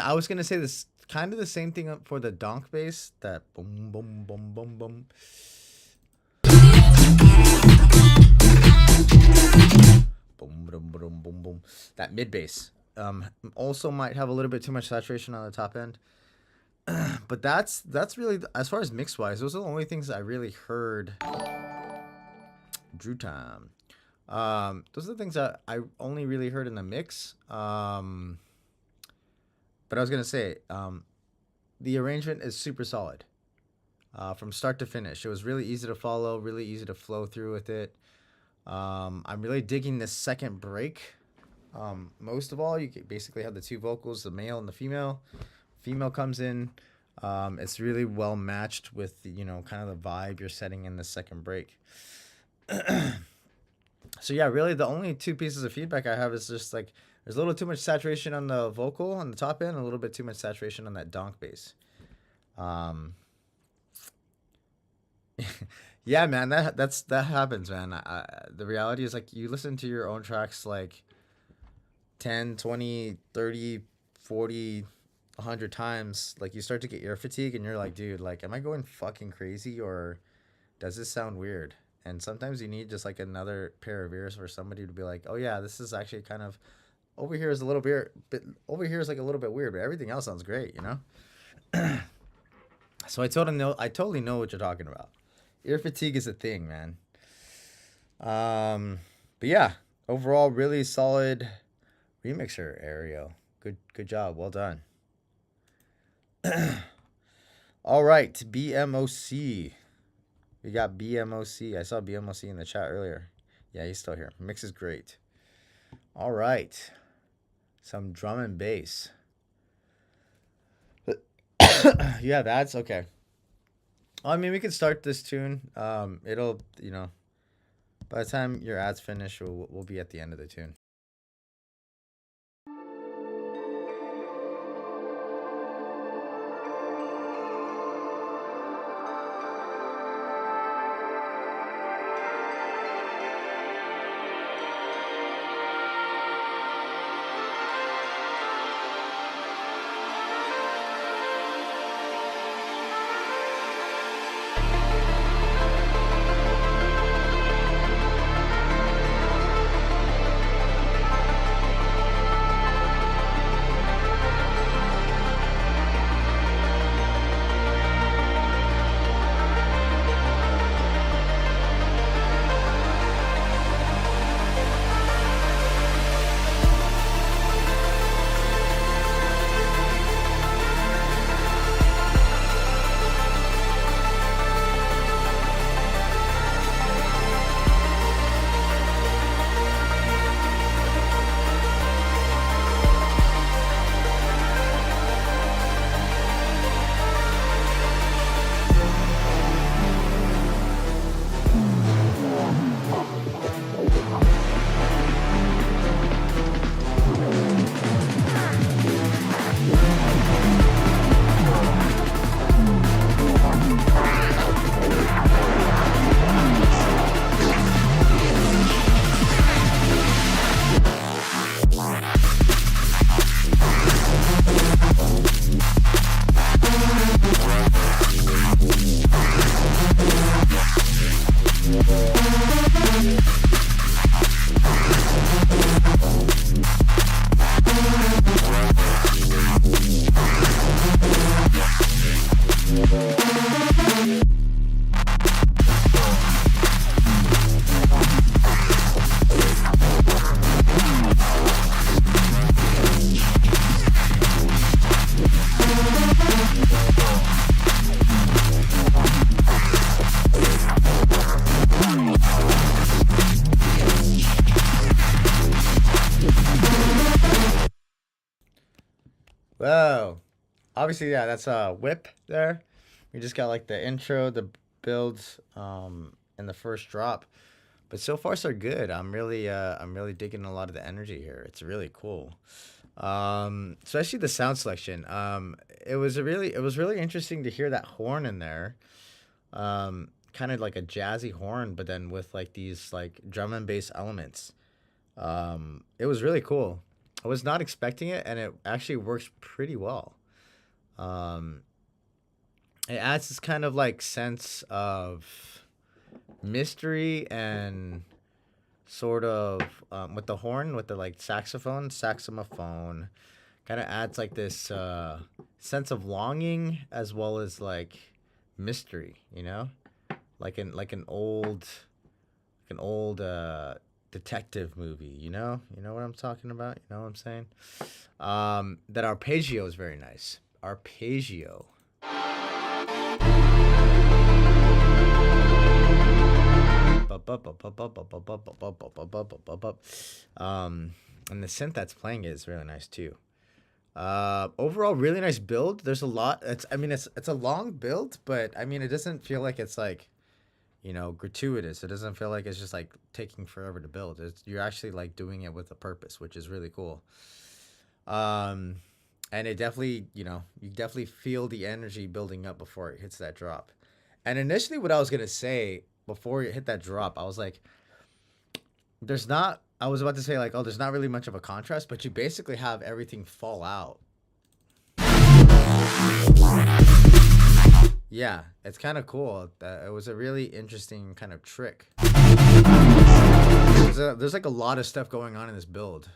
[SPEAKER 1] I was gonna say this kind of the same thing for the donk bass, that boom boom boom boom boom. Boom boom boom boom boom. That mid bass also might have a little bit too much saturation on the top end. But that's really, as far as mix wise, those are the only things I really heard. Drew time. Those are the things that I only really heard in the mix. But I was gonna say, the arrangement is super solid. From start to finish, it was really easy to follow, really easy to flow through with it. I'm really digging this second break. Most of all, you basically have the two vocals, the male and the female. Female comes in. It's really well matched with, kind of the vibe you're setting in the second break. So yeah, really the only two pieces of feedback I have is just there's a little too much saturation on the vocal on the top end, a little bit too much saturation on that donk bass. Yeah, man, that happens, man. The reality is you listen to your own tracks 10, 20, 30, 40, 100 times, you start to get ear fatigue and you're like, dude, am I going fucking crazy or does this sound weird? And sometimes you need just another pair of ears for somebody to be like, oh yeah, this is actually kind of over here is a little bit over here is a little bit weird, but everything else sounds great, So I totally know what you're talking about. Ear fatigue is a thing, man. But yeah, overall really solid remixer, Ariel. Good job, well done. All right, BMOC. We got BMOC. I saw BMOC in the chat earlier. Yeah, he's still here. Mix is great. All right. Some drum and bass. You have ads? Okay. I mean, we can start this tune. It'll, by the time your ads finish, we'll be at the end of the tune. obviously, yeah, that's a whip there. We just got like the intro, the builds, and the first drop. But so far so good. I'm really digging a lot of the energy here. It's really cool. Especially the sound selection. It was really interesting to hear that horn in there. Kind of like a jazzy horn, but then with like these like drum and bass elements. It was really cool. I was not expecting it, and it actually works pretty well. It adds this kind of like sense of mystery and sort of with the horn, with the like saxophone, kind of adds like this sense of longing as well as like mystery, you know, like an old detective movie, you know what I'm talking about, you know what I'm saying. That arpeggio is very nice. Arpeggio. And the synth that's playing is really nice too. Overall, really nice build. There's a lot. It's a long build, but I mean, it doesn't feel like it's like, you know, gratuitous. It doesn't feel like it's just like taking forever to build. You're actually like doing it with a purpose, which is really cool. And it definitely, you know, you definitely feel the energy building up before it hits that drop. And initially what I was going to say before it hit that drop, I was like, I was about to say like, oh, there's not really much of a contrast, but you basically have everything fall out. Yeah, it's kind of cool. It was a really interesting kind of trick. There's like a lot of stuff going on in this build.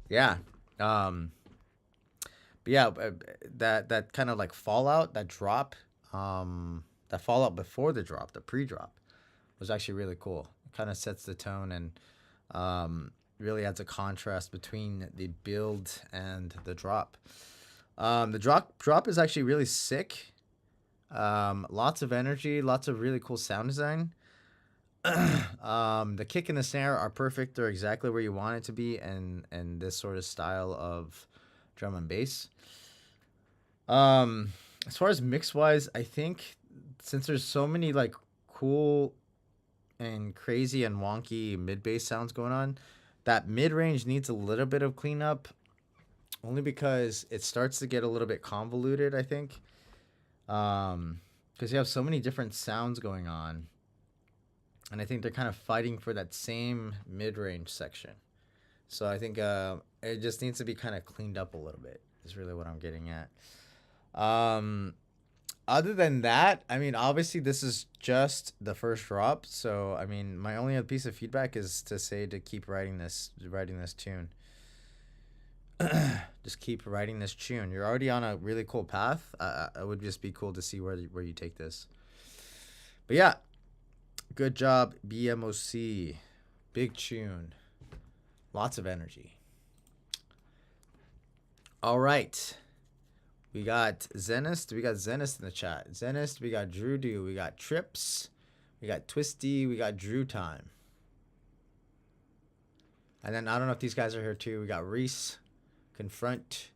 [SPEAKER 1] Yeah. But yeah, that kind of like fallout, that drop, that fallout before the drop, the pre-drop, was actually really cool. It kind of sets the tone and really adds a contrast between the build and the drop. The drop is actually really sick. Lots of energy, lots of really cool sound design. The kick and the snare are perfect. They're exactly where you want it to be, and this sort of style of drum and bass. As far as mix wise, I think since there's so many like cool and crazy and wonky mid bass sounds going on, that mid range needs a little bit of cleanup, only because it starts to get a little bit convoluted, I think. Because you have so many different sounds going on. And I think they're kind of fighting for that same mid-range section. So I think it just needs to be kind of cleaned up a little bit, is really what I'm getting at. Other than that, I mean, obviously this is just the first drop. So, I mean, my only other piece of feedback is to say to keep writing this tune. Just keep writing this tune. You're already on a really cool path. It would just be cool to see where you take this. But yeah. Good job, BMOC. Big tune. Lots of energy. All right. We got Zenist. We got Zenist in the chat. Zenist. We got Drew Do. We got Trips. We got Twisty. We got Drew Time. And then I don't know if these guys are here too. We got Reese, Confront,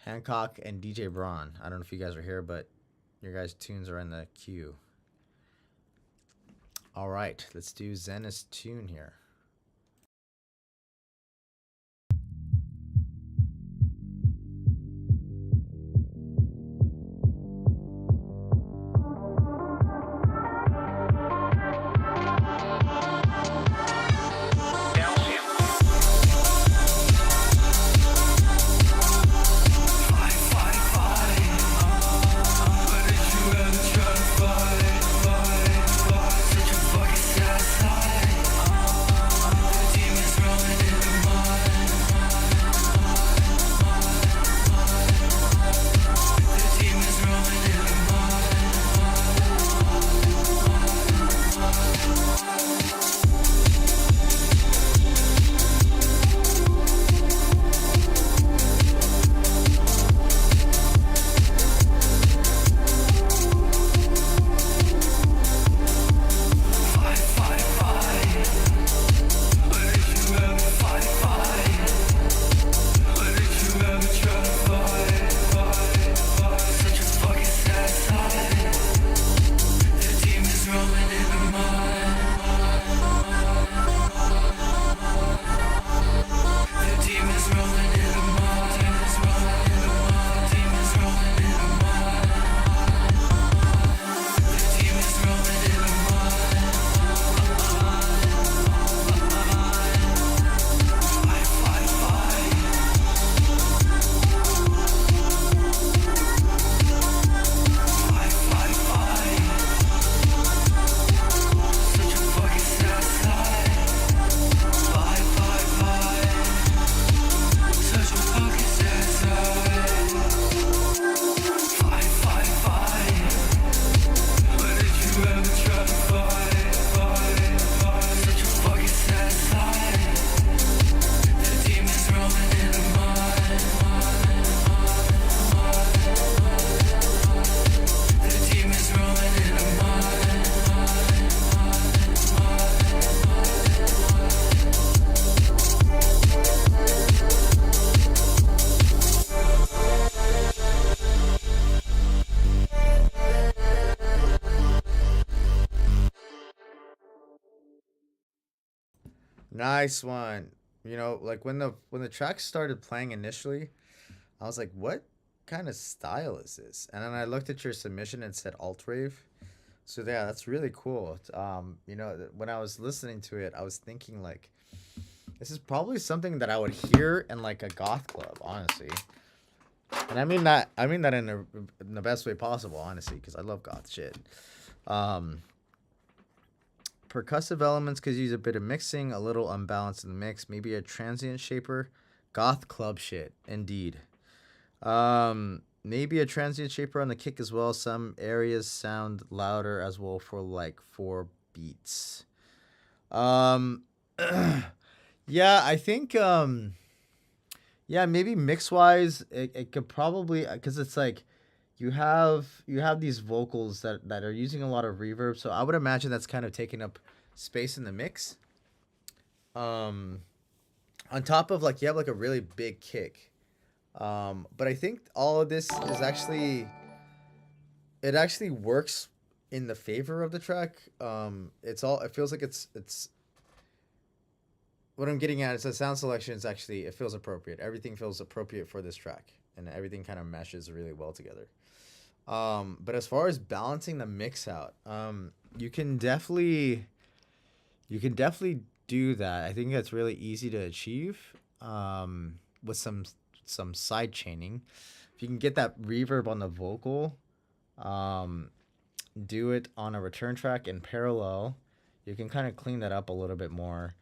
[SPEAKER 1] Hancock, and DJ Braun. I don't know if you guys are here, but your guys' tunes are in the queue. All right, let's do Zenist tune here.
[SPEAKER 9] Fight, fight, fight, such a fucking sad sight.
[SPEAKER 1] Nice one. You know, like when the track started playing initially, I was like, what kind of style is this? And then I looked at your submission and said alt rave. So yeah, that's really cool. You know, when I was listening to it, I was thinking like, this is probably something that I would hear in like a goth club, honestly. And I mean that in the best way possible, honestly, because I love goth shit. Um, Percussive elements could use a bit of mixing, a little unbalance in the mix, maybe a transient shaper. Goth club shit, indeed. Maybe a transient shaper on the kick as well. Some areas sound louder as well for like 4 beats. Yeah, I think yeah, maybe mix wise it could probably, because it's like you have these vocals that are using a lot of reverb, so I would imagine that's kind of taking up space in the mix. On top of like you have like a really big kick. But I think all of this is actually, it actually works in the favor of the track. It feels like it's what I'm getting at is the sound selection is actually, it feels appropriate. Everything feels appropriate for this track, and everything kind of meshes really well together. But as far as balancing the mix out, you can definitely do that. I think that's really easy to achieve with some side chaining. If you can get that reverb on the vocal, do it on a return track in parallel, you can kind of clean that up a little bit more.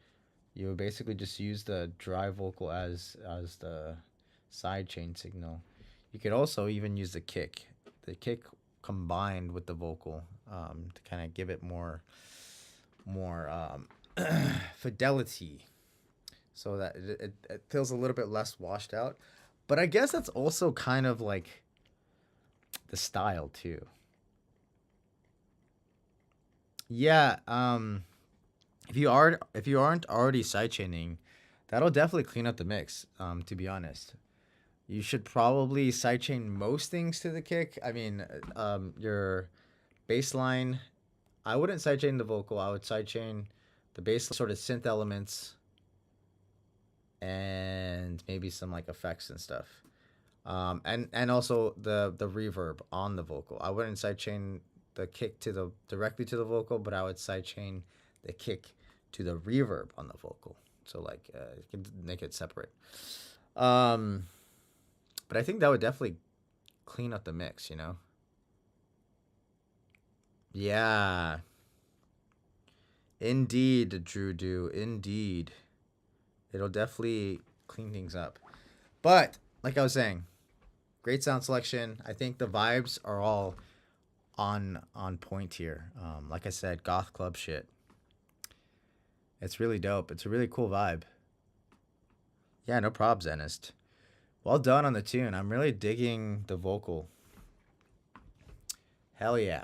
[SPEAKER 1] You would basically just use the dry vocal as the side chain signal. You could also even use the kick combined with the vocal, to kind of give it more fidelity, so that it feels a little bit less washed out. But I guess that's also kind of like the style too. Yeah, if you aren't already sidechaining, that'll definitely clean up the mix. To be honest, you should probably sidechain most things to the kick. I mean, your bass line, I wouldn't sidechain the vocal. I would sidechain the bass sort of synth elements and maybe some like effects and stuff. And also the reverb on the vocal. I wouldn't sidechain the kick directly to the vocal, but I would sidechain the kick to the reverb on the vocal. So like you can make it separate. But I think that would definitely clean up the mix, you know? Yeah. Indeed, Drew do. Indeed. It'll definitely clean things up. But like I was saying, great sound selection. I think the vibes are all on point here. Like I said, goth club shit. It's really dope. It's a really cool vibe. Yeah, no probs, Ernest. Well done on the tune. I'm really digging the vocal. Hell yeah.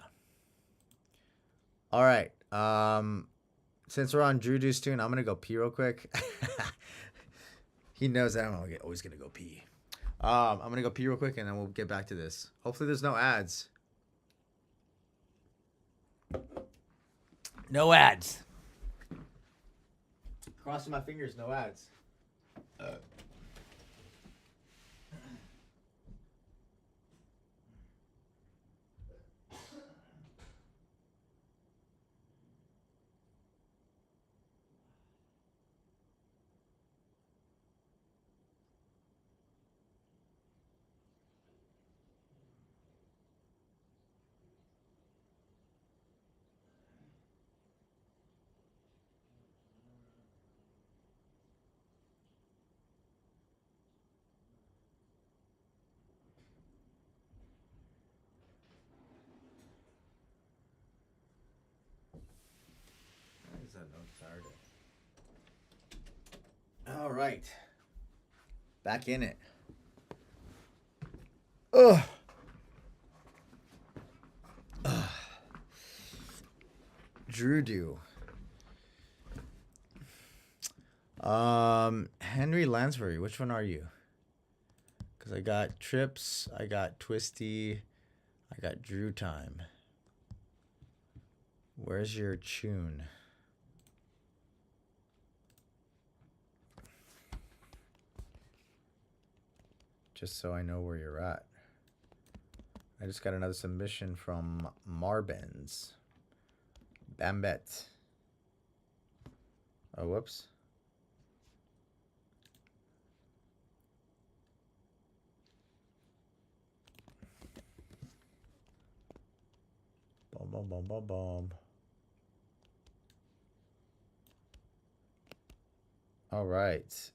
[SPEAKER 1] All right. Since we're on Drew Deuce tune, I'm gonna go pee real quick. He knows that I'm always gonna go pee. I'm gonna go pee real quick and then we'll get back to this. Hopefully there's no ads. No ads. Crossing my fingers, no ads. All right. Back in it. Ugh. Drew do. Henry Lansbury, which one are you? Because I got Trips, I got Twisty, I got Drew Time. Where's your tune? just so I know where you're at. I just got another submission from Marbens. Bambet. Oh, whoops. Boom, boom, boom, boom, boom. All right.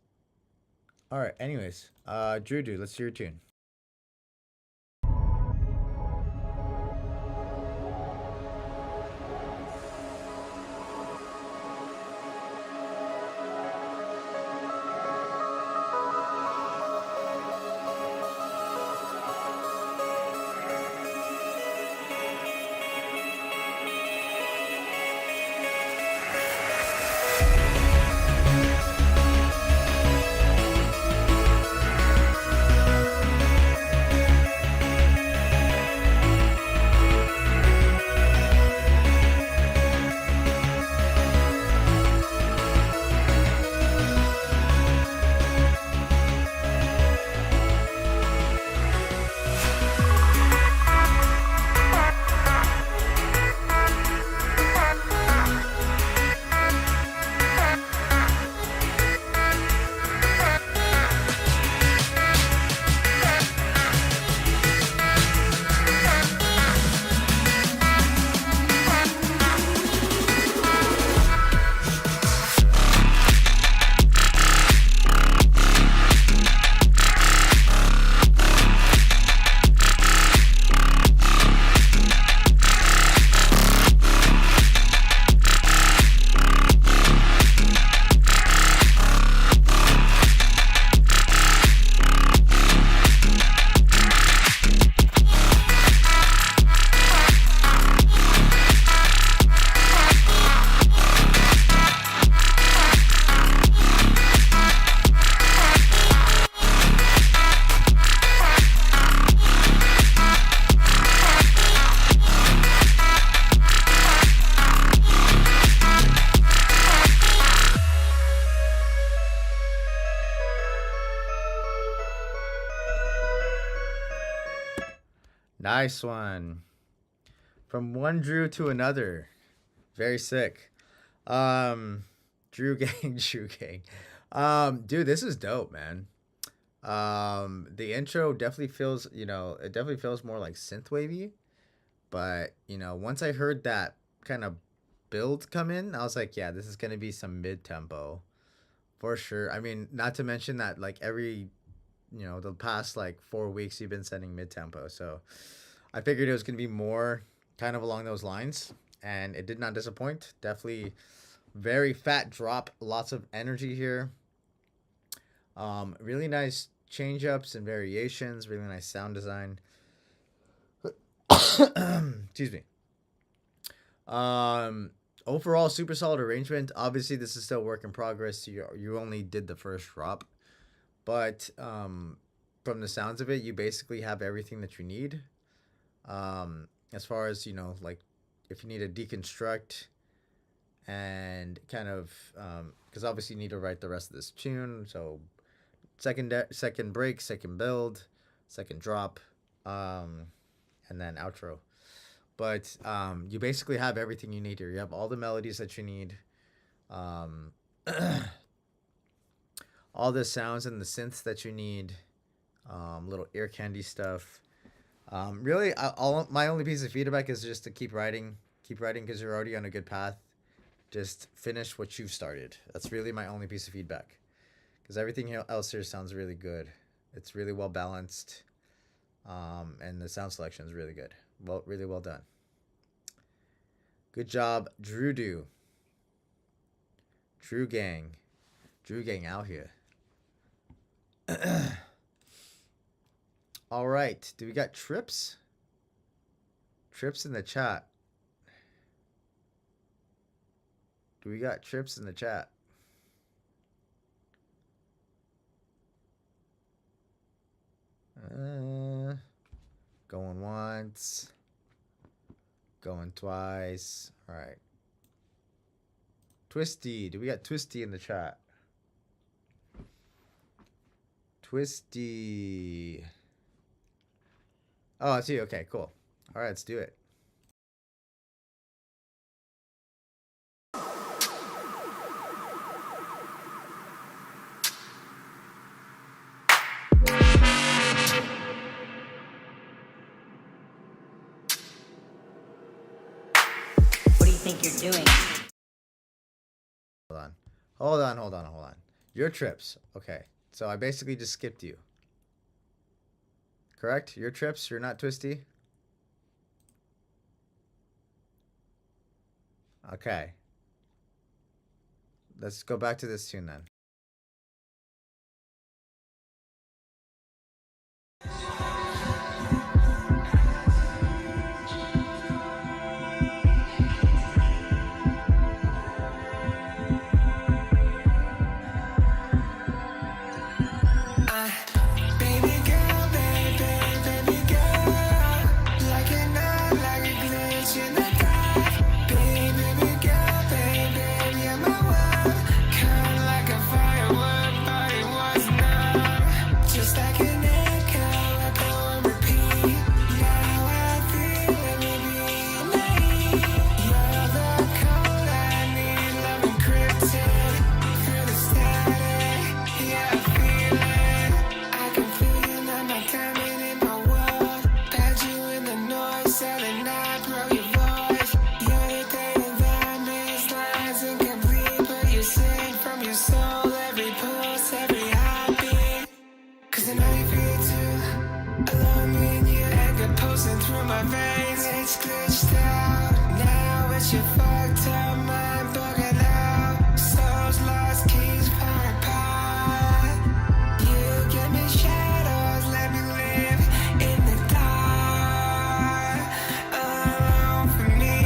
[SPEAKER 1] All right. Anyways, Drew, dude, let's hear your tune. Nice one. From one Drew to another. Very sick. Drew gang, Drew gang. Dude, this is dope, man. The intro definitely feels, it definitely feels more like synthwavy. But, once I heard that kind of build come in, I was like, yeah, this is gonna be some mid-tempo. For sure. I mean, not to mention that like every the past like 4 weeks you've been sending mid-tempo, so I figured it was going to be more kind of along those lines, and it did not disappoint. Definitely very fat drop, lots of energy here. Really nice change ups and variations, really nice sound design. Excuse me. Overall super solid arrangement. Obviously this is still work in progress. You only did the first drop. But from the sounds of it, you basically have everything that you need. As far as, like if you need to deconstruct and kind of, because obviously you need to write the rest of this tune. So second break, second build, second drop, and then outro. But you basically have everything you need here. You have all the melodies that you need. All the sounds and the synths that you need, little ear candy stuff. Really, my only piece of feedback is just to keep writing because you're already on a good path. Just finish what you've started. That's really my only piece of feedback, because everything else here sounds really good. It's really well balanced, and the sound selection is really good. Really well done. Good job, Drew Do. Drew gang out here. All right, do we got Trips? Trips in the chat. Do we got Trips in the chat? Going once. Going twice. All right. Twisty. Do we got Twisty in the chat? Twisty. Oh, it's you. Okay, cool. All right, let's do it.
[SPEAKER 10] What do you think you're doing?
[SPEAKER 1] Hold on. Your trips. Okay. So I basically just skipped you. Correct? Your trips, you're not Twisty? Okay. Let's go back to this tune then.
[SPEAKER 9] Baby girl, baby girl, like a night, like a glitch in the dark. Baby girl, baby, you're my world. Come like a firework, but it was not. Just like an echo on repeat. Now I feel every beat. You're the cold I need, love encrypted through the static. Yeah, I feel it. I can feel you now, my diamond in my world. Had you in the noise, selling I broke your voice. You're the thing that makes lines incomplete, but you sing from your soul, every pulse, every heartbeat. 'Cause I know you feel it too. Alone, me and you, anger pulsing through my veins. It's glitched out. Now it's your fucked up mind bugging out. Souls lost, keys far apart. You give me shadows, let me live in the dark. Alone for me.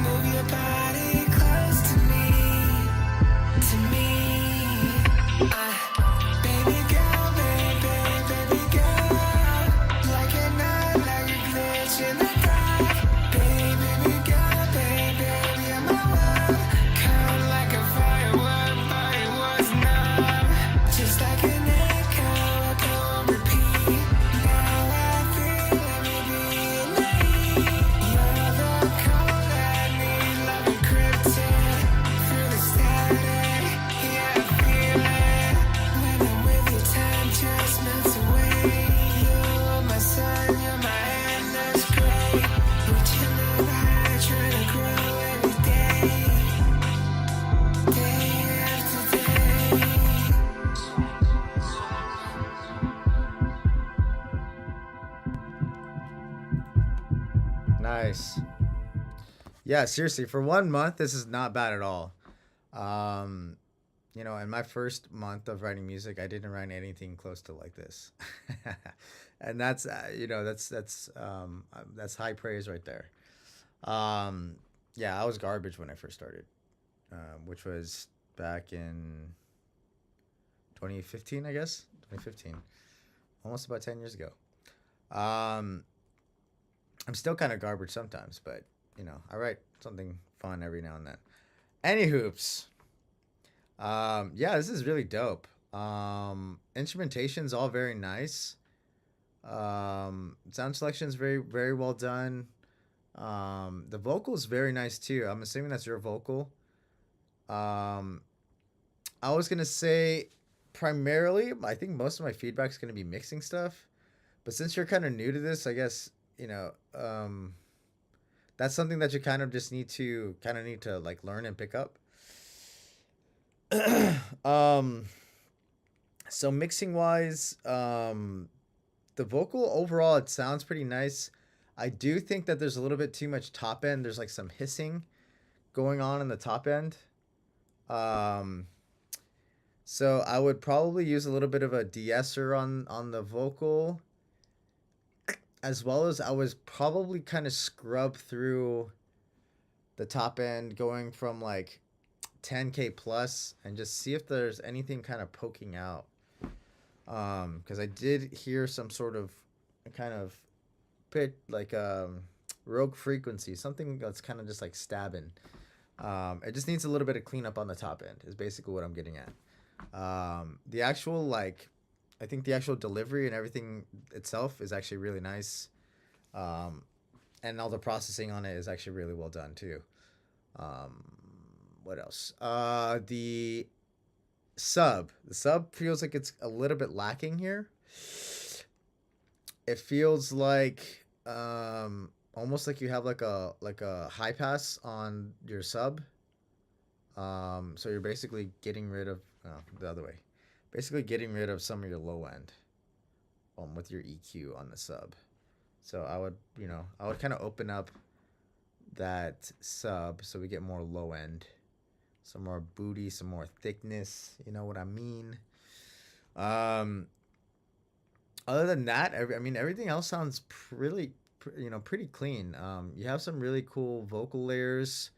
[SPEAKER 9] Move your body close to me. Baby girl, baby girl, like a night, like a glitch in the dark. Baby girl, baby, you're my world. Come like a firework, but it was not. Just like an echo on repeat. Now I feel every beat. You're the cold I need, love encrypted through the static. Yeah, I feel it. When I'm with you, time just melts away. You're my sun, you're my endless gray. Reaching up high, trying to grow every day. Day after day.
[SPEAKER 1] Nice. Yeah, seriously, for 1 month, this is not bad at all. You know, in my first month of writing music, I didn't write anything close to like this. And that's you know, that's high praise right there. Yeah, I was garbage when I first started, which was back in 2015, I guess. 2015. Almost about 10 years ago. I'm still kind of garbage sometimes, but you know, I write something fun every now and then. Any hoops. Yeah, this is really dope. Instrumentation's all very nice. Sound selection's very, very well done. The vocal's very nice too. I'm assuming that's your vocal. I was gonna say primarily, I think most of my feedback's gonna be mixing stuff. But since you're kind of new to this, I guess, you know, that's something that you kind of just need to like learn and pick up. So mixing wise, the vocal overall, it sounds pretty nice. I do think that there's a little bit too much top end. There's like some hissing going on in the top end. So I would probably use a little bit of a de-esser on the vocal, as well as I was probably kind of scrub through the top end going from like 10K plus and just see if there's anything kind of poking out. Because I did hear some sort of kind of pitch, like rogue frequency, something that's kind of just like stabbing. It just needs a little bit of cleanup on the top end is basically what I'm getting at. The actual like I think the actual delivery and everything itself is actually really nice. And all the processing on it is actually really well done too. What else? The sub feels like it's a little bit lacking here. It feels like almost like you have like a high pass on your sub. So you're basically getting rid of the other way. Basically getting rid of some of your low end with your EQ on the sub. So I would kind of open up that sub so we get more low end, some more booty, some more thickness, you know what I mean? Other than that, everything else sounds pretty clean. You have some really cool vocal layers,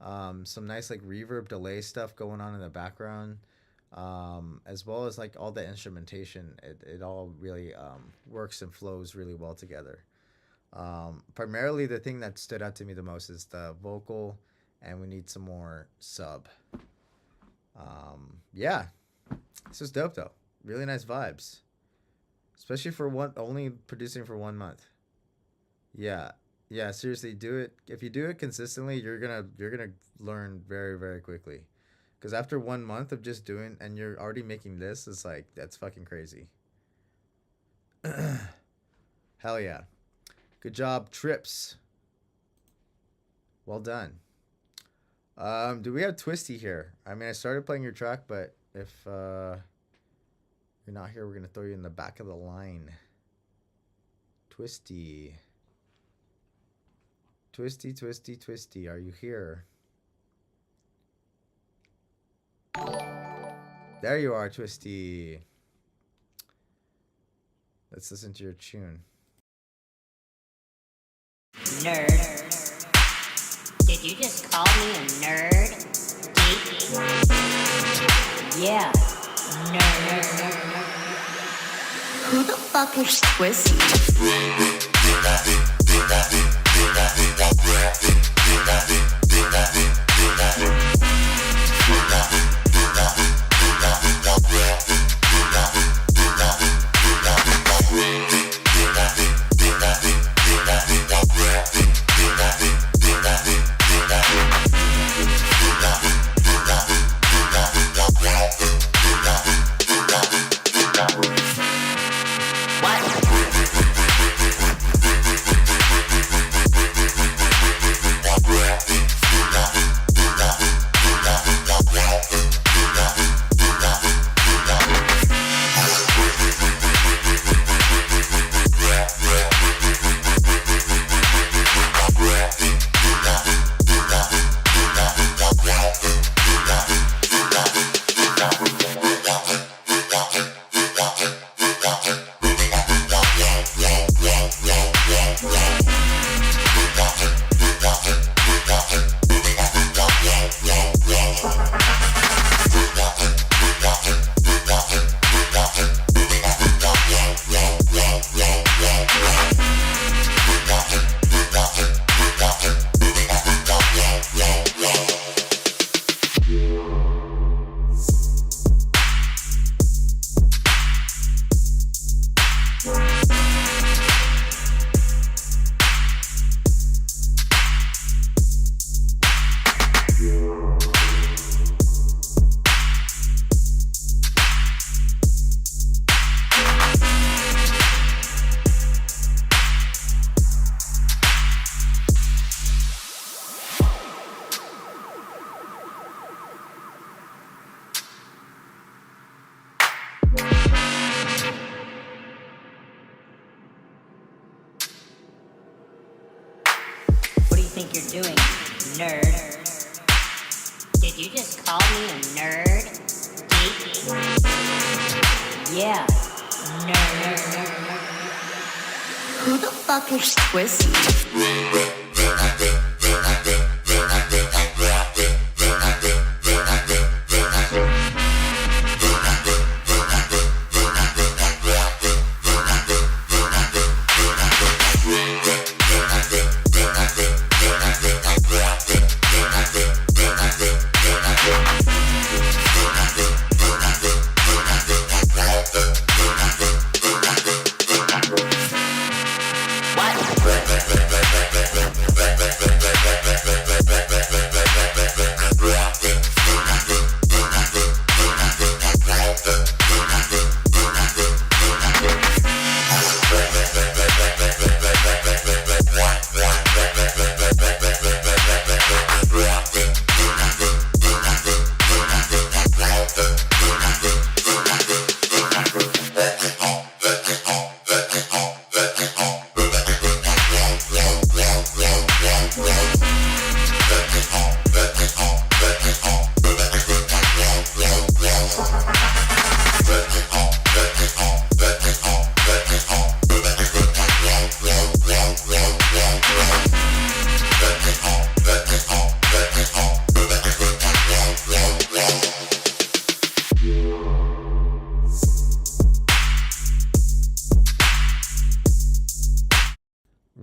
[SPEAKER 1] some nice like reverb delay stuff going on in the background, as well as like all the instrumentation. It all really works and flows really well together. Primarily the thing that stood out to me the most is the vocal, and we need some more sub. Yeah, this is dope though. Really nice vibes, especially for only producing for 1 month. Yeah, seriously, do it. If you do it consistently, you're gonna learn very, very quickly. Because after 1 month of just doing, and you're already making this, it's like, that's fucking crazy. Hell yeah. Good job, Trips. Well done. Do we have Twisty here? I mean, I started playing your track, but if you're not here, we're gonna throw you in the back of the line. Twisty, are you here? There you are, Twisty. Let's listen to your tune.
[SPEAKER 10] Nerd. Did you just call me a nerd? Geek? Yeah, nerd.
[SPEAKER 8] Who the fuck is Twisty?
[SPEAKER 10] Think you're doing, nerd? Did you just call me a nerd? Geek? Yeah, nerd.
[SPEAKER 8] Who the fuck is Twisty?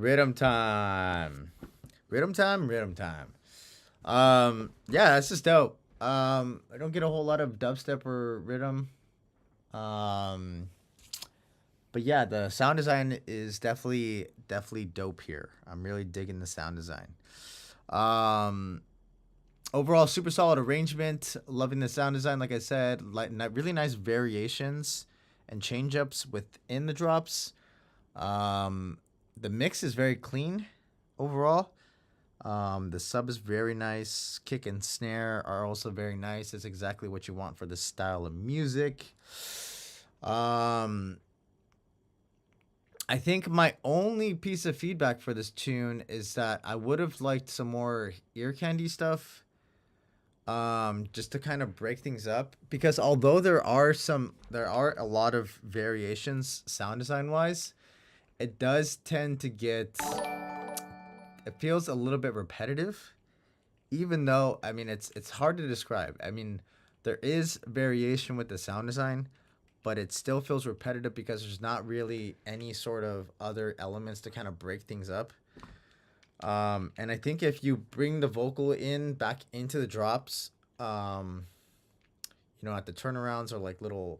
[SPEAKER 1] Rhythm time. Rhythm time, rhythm time. Yeah, that's just dope. I don't get a whole lot of dubstep or rhythm. But yeah, the sound design is definitely dope here. I'm really digging the sound design. Overall, super solid arrangement. Loving the sound design, like I said. Really nice variations and change ups within the drops. The mix is very clean overall. The sub is very nice. Kick and snare are also very nice. It's exactly what you want for this style of music. I think my only piece of feedback for this tune is that I would have liked some more ear candy stuff. Just to kind of break things up, because although there are a lot of variations sound design wise, it does tend to it feels a little bit repetitive, even though, I mean, it's hard to describe. I mean, there is variation with the sound design, but it still feels repetitive because there's not really any sort of other elements to kind of break things up. And I think if you bring the vocal back into the drops, at the turnarounds or like little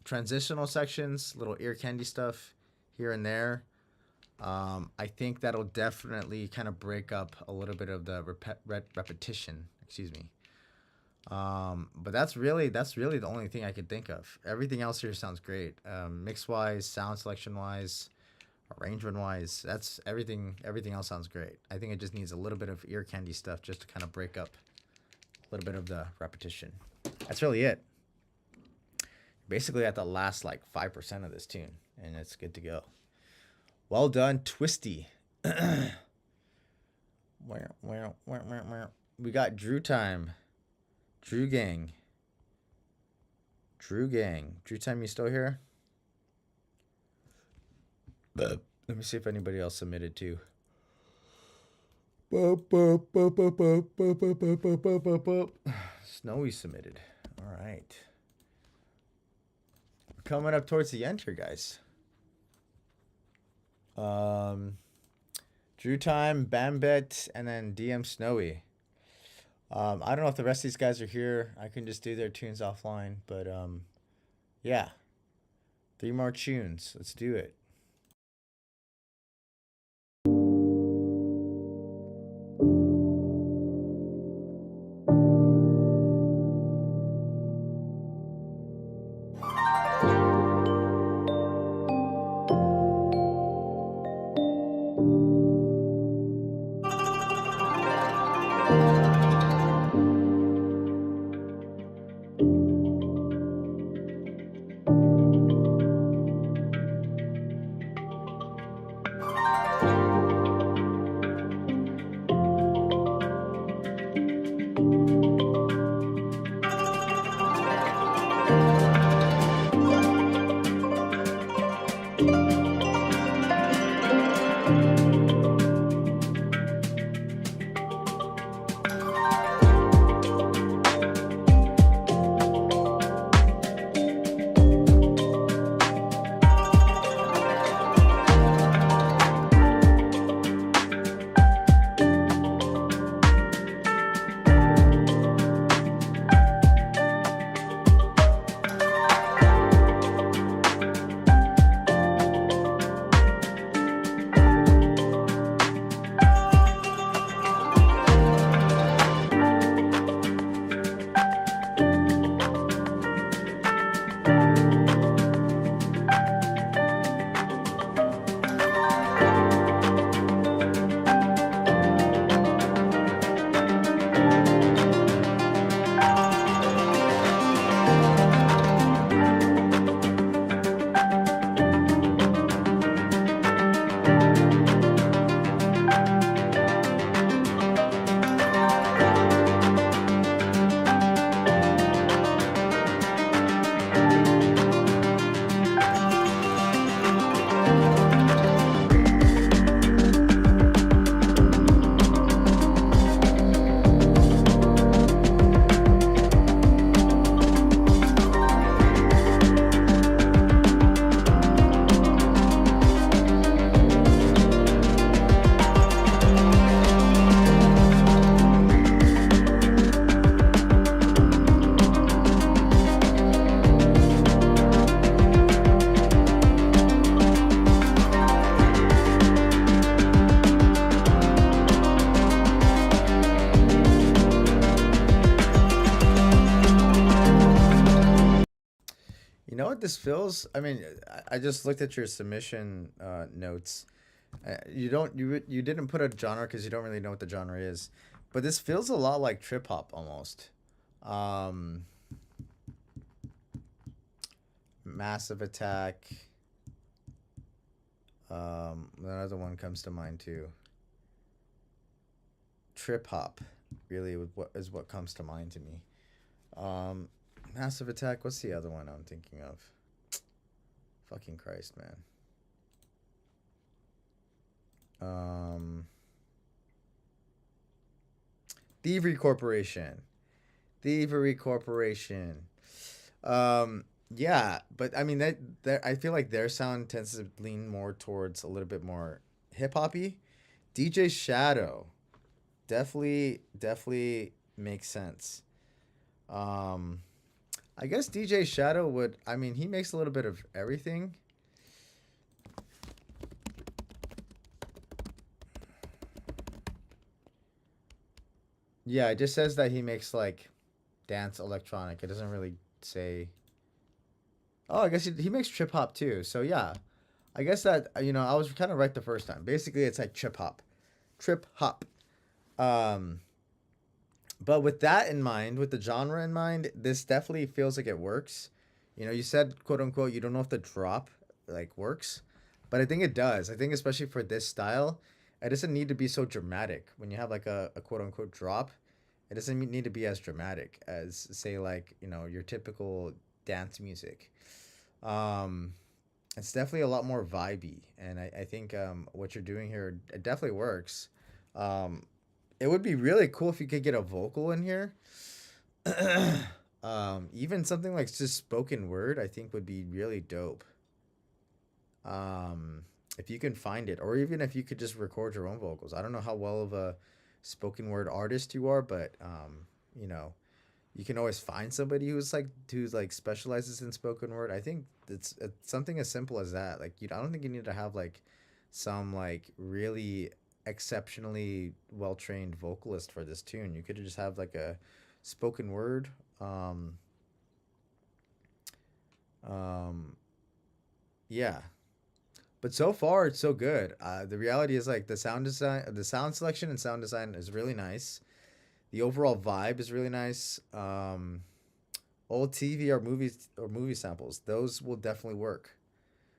[SPEAKER 1] transitional sections, little ear candy stuff here and there, I think that'll definitely kind of break up a little bit of the repetition. Excuse me. But that's really the only thing I could think of. Everything else here sounds great. Mix wise, sound selection wise, arrangement wise, that's everything else sounds great. I think it just needs a little bit of ear candy stuff just to kind of break up a little bit of the repetition. That's really it. Basically at the last like 5% of this tune, and it's good to go. Well done, Twisty. We got Drew time. Drew gang. Drew time, you still here? Let me see if anybody else submitted too. Snowy submitted. All right. We're coming up towards the end here, guys. Drew time, Bambet, and then DM Snowy. I don't know if the rest of these guys are here. I can just do their tunes offline, but yeah. 3 more tunes. Let's do it. You know what this feels? I mean, I just looked at your submission notes. You didn't put a genre because you don't really know what the genre is, but this feels a lot like trip hop almost. Massive Attack. Another one comes to mind too. Trip hop, really, is what comes to mind to me. Massive Attack. What's the other one I'm thinking of? Fucking Christ, man. Thievery Corporation. Yeah, but I mean that I feel like their sound tends to lean more towards a little bit more hip hoppy. DJ Shadow, definitely makes sense. I guess DJ Shadow would. I mean, he makes a little bit of everything. Yeah, it just says that he makes like dance electronic. It doesn't really say. Oh, I guess he makes trip hop too. So yeah, I guess that I was kind of right the first time. Basically, it's like trip hop. But with that in mind, with the genre in mind, this definitely feels like it works. You said quote unquote you don't know if the drop like works, but I think it does. I think especially for this style, it doesn't need to be so dramatic. When you have like a quote unquote drop, it doesn't need to be as dramatic as say like your typical dance music. It's definitely a lot more vibey, and I think what you're doing here, it definitely works. It would be really cool if you could get a vocal in here. Even something like just spoken word, I think would be really dope. If you can find it, or even if you could just record your own vocals. I don't know how well of a spoken word artist you are, but you can always find somebody who's like specializes in spoken word. I think it's something as simple as that. Like I don't think you need to have like some like really exceptionally well-trained vocalist for this tune. You could just have like a spoken word yeah, but so far it's so good. The reality is like the sound selection and sound design is really nice. The overall vibe is really nice. Old TV or movie samples, those will definitely work.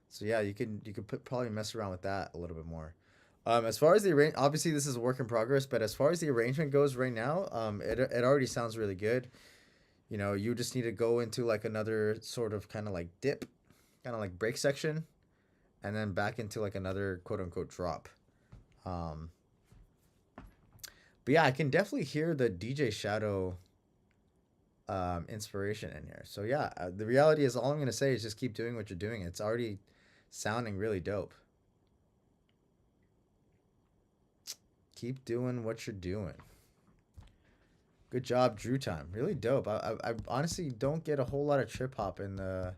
[SPEAKER 1] So yeah, you could probably mess around with that a little bit more. As far as the obviously this is a work in progress, but as far as the arrangement goes right now, it already sounds really good. You just need to go into like another sort of kind of like dip, kind of like break section, and then back into like another quote unquote drop. But yeah, I can definitely hear the DJ Shadow inspiration in here. So yeah, the reality is all I'm gonna say is just keep doing what you're doing. It's already sounding really dope. Keep doing what you're doing. Good job, Drew Time. Really dope. I honestly don't get a whole lot of trip hop in the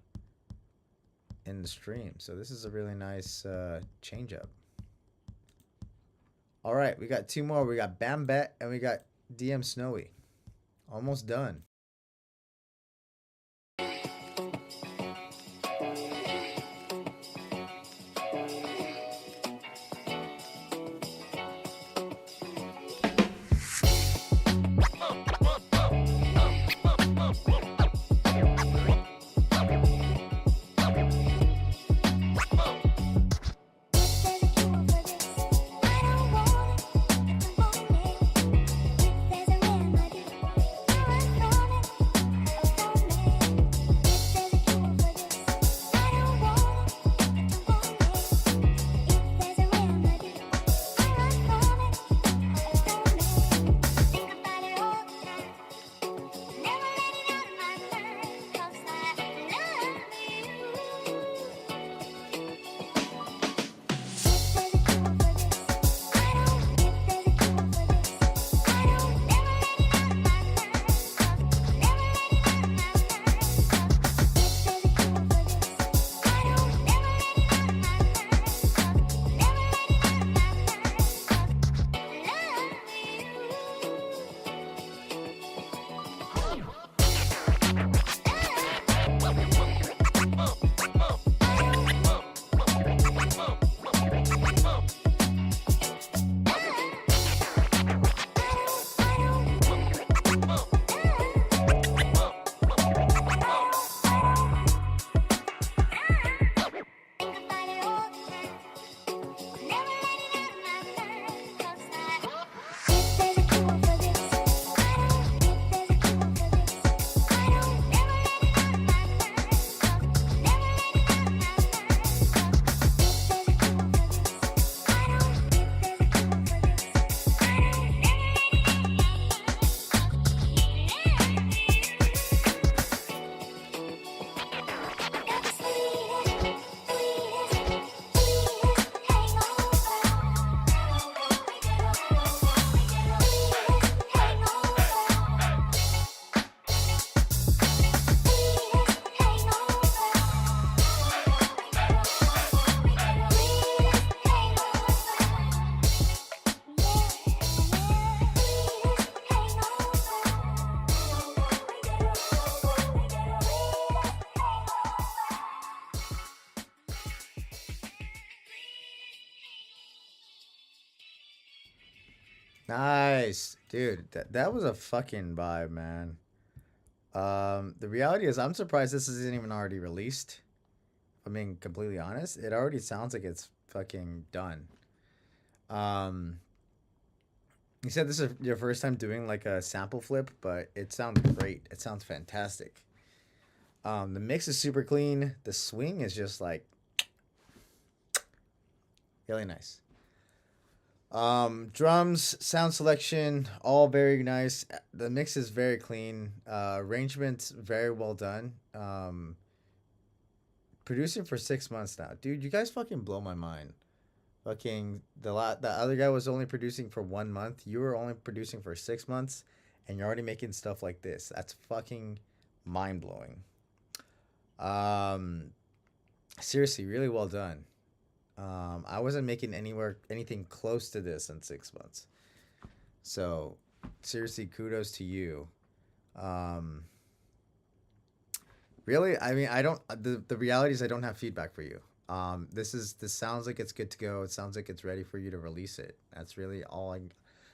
[SPEAKER 1] stream, so this is a really nice change up. All right, we got two more. We got Bam Bet and we got DM Snowy. Almost done.
[SPEAKER 8] There's a remedy.
[SPEAKER 1] Nice, dude. That was a fucking vibe, man. The reality is, I'm surprised this isn't even already released. If I'm being completely honest. It already sounds like it's fucking done. You said this is your first time doing like a sample flip, but it sounds great. It sounds fantastic. The mix is super clean. The swing is just like really nice. Drums, sound selection, all very nice. The mix is very clean. Arrangements very well done. Producing for 6 months now, dude. You guys fucking blow my mind. Fucking the other guy was only producing for 1 month. You were only producing for 6 months, and you're already making stuff like this. That's fucking mind blowing. Seriously, really well done. I wasn't making anything close to this in 6 months. So, seriously, kudos to you. Really, I mean, I don't. The reality is, I don't have feedback for you. This sounds like it's good to go. It sounds like it's ready for you to release it. That's really all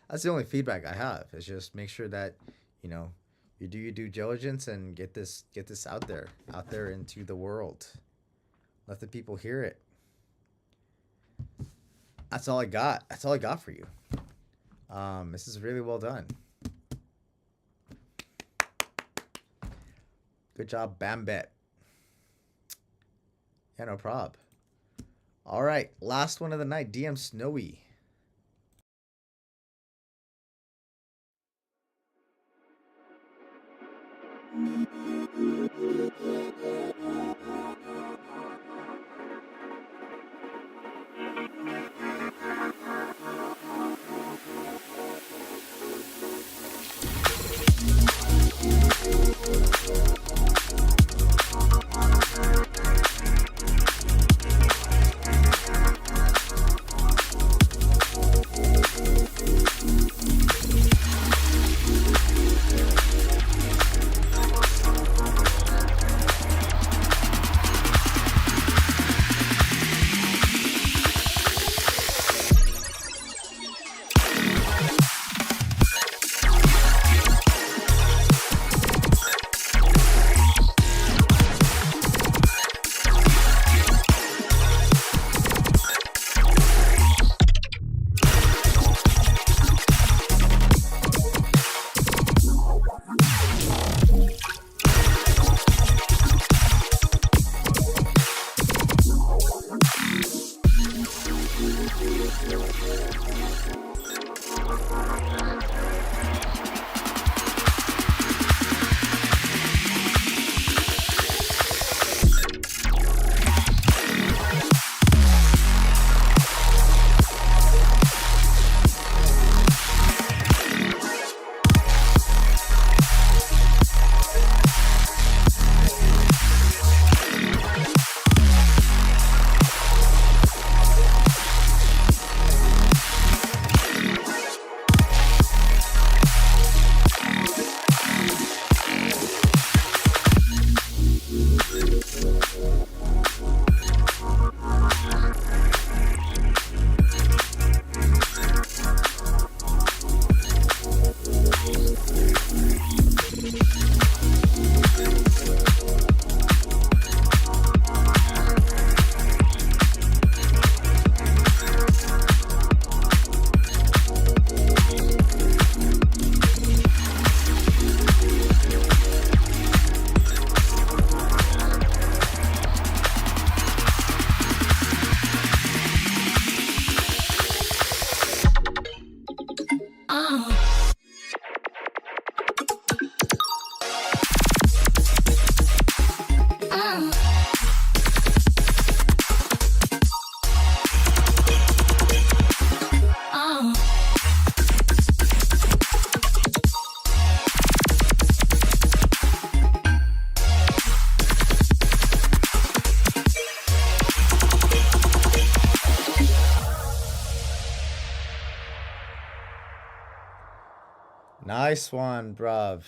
[SPEAKER 1] that's the only feedback I have. Is just make sure that, you know, you do your due diligence and get this out there into the world. Let the people hear it. That's all I got. That's all I got for you. This is really well done. Good job, Bambet. Yeah, no prob. All right, last one of the night, DM Snowy. Nice one, bruv.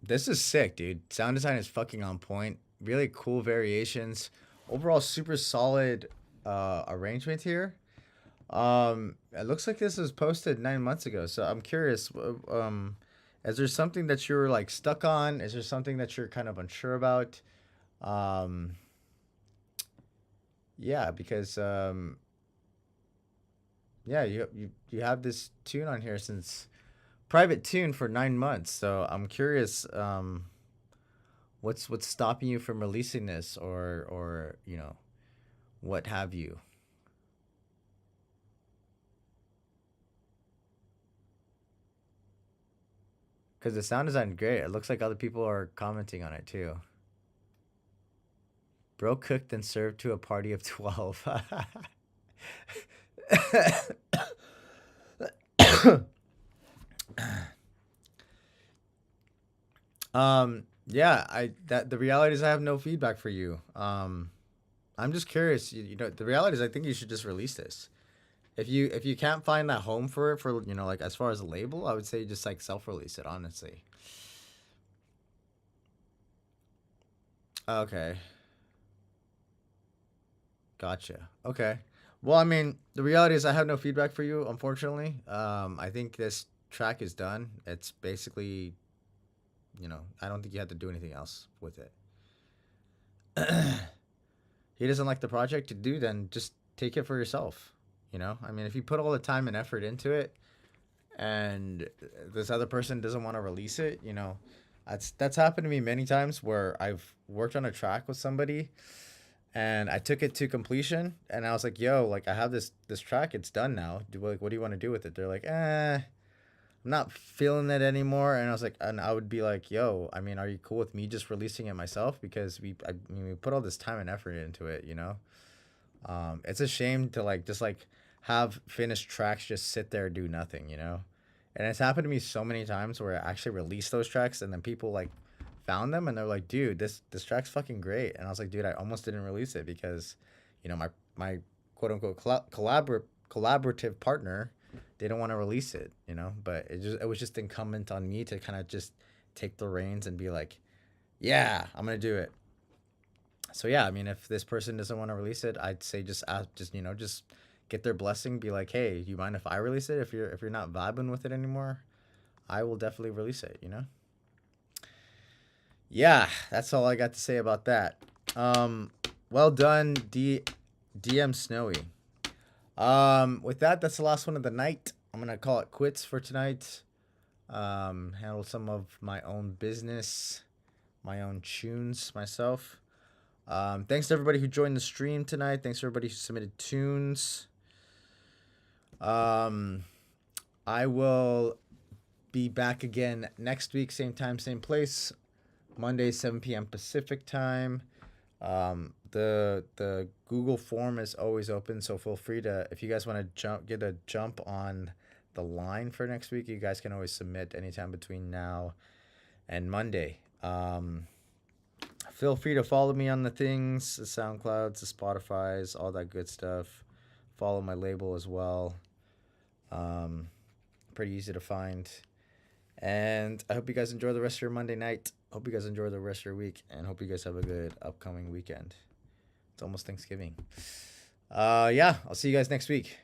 [SPEAKER 1] This is sick, dude. Sound design is fucking on point. Really cool variations. Overall, super solid arrangement here. It looks like this was posted 9 months ago. So I'm curious. Is there something that you're like stuck on? Is there something that you're kind of unsure about? Um, yeah, because yeah, you have this tune on here since private tune for 9 months. So I'm curious. What's stopping you from releasing this, or what have you? Because the sound design is great. It looks like other people are commenting on it too. Bro cooked and served to a party of 12. Yeah, the reality is I have no feedback for you. I'm just curious. The reality is I think you should just release this. If you can't find that home for it, for like as far as a label, I would say just like self-release it, honestly. Okay. Gotcha. Okay. Well, I mean, the reality is I have no feedback for you, unfortunately. I think this track is done. It's basically, I don't think you have to do anything else with it. He doesn't like the project to do, then just take it for yourself. I mean, if you put all the time and effort into it and this other person doesn't want to release it, that's happened to me many times where I've worked on a track with somebody and I took it to completion and I was like, yo, like I have this track, it's done now. What do you want to do with it? They're like, I'm not feeling it anymore. And I would be like, yo, I mean, are you cool with me just releasing it myself? Because we put all this time and effort into it, It's a shame to just have finished tracks just sit there and do nothing, And it's happened to me so many times where I actually released those tracks and then people found them and they're like, dude, this track's fucking great. And I was like, dude, I almost didn't release it because, my quote unquote collaborative partner didn't want to release it, but it was just incumbent on me to kind of just take the reins and be like, yeah, I'm going to do it. So yeah, I mean, if this person doesn't want to release it, I'd say just get their blessing. Be like, hey, do you mind if I release it? If you're not vibing with it anymore, I will definitely release it. Yeah, that's all I got to say about that. Well done, DM Snowy. With that's the last one of the night. I'm gonna call it quits for tonight. Handle some of my own business, my own tunes myself. Thanks to everybody who joined the stream tonight. Thanks to everybody who submitted tunes. I will be back again next week, same time, same place. Monday, 7 p.m. Pacific time. The Google form is always open, so feel free to, if you guys want to get a jump on the line for next week, you guys can always submit anytime between now and Monday. Feel free to follow me on the things, the SoundClouds, the Spotifys, all that good stuff. Follow my label as well. Pretty easy to find. And I hope you guys enjoy the rest of your Monday night. Hope you guys enjoy the rest of your week. And hope you guys have a good upcoming weekend. It's almost Thanksgiving. Yeah, I'll see you guys next week.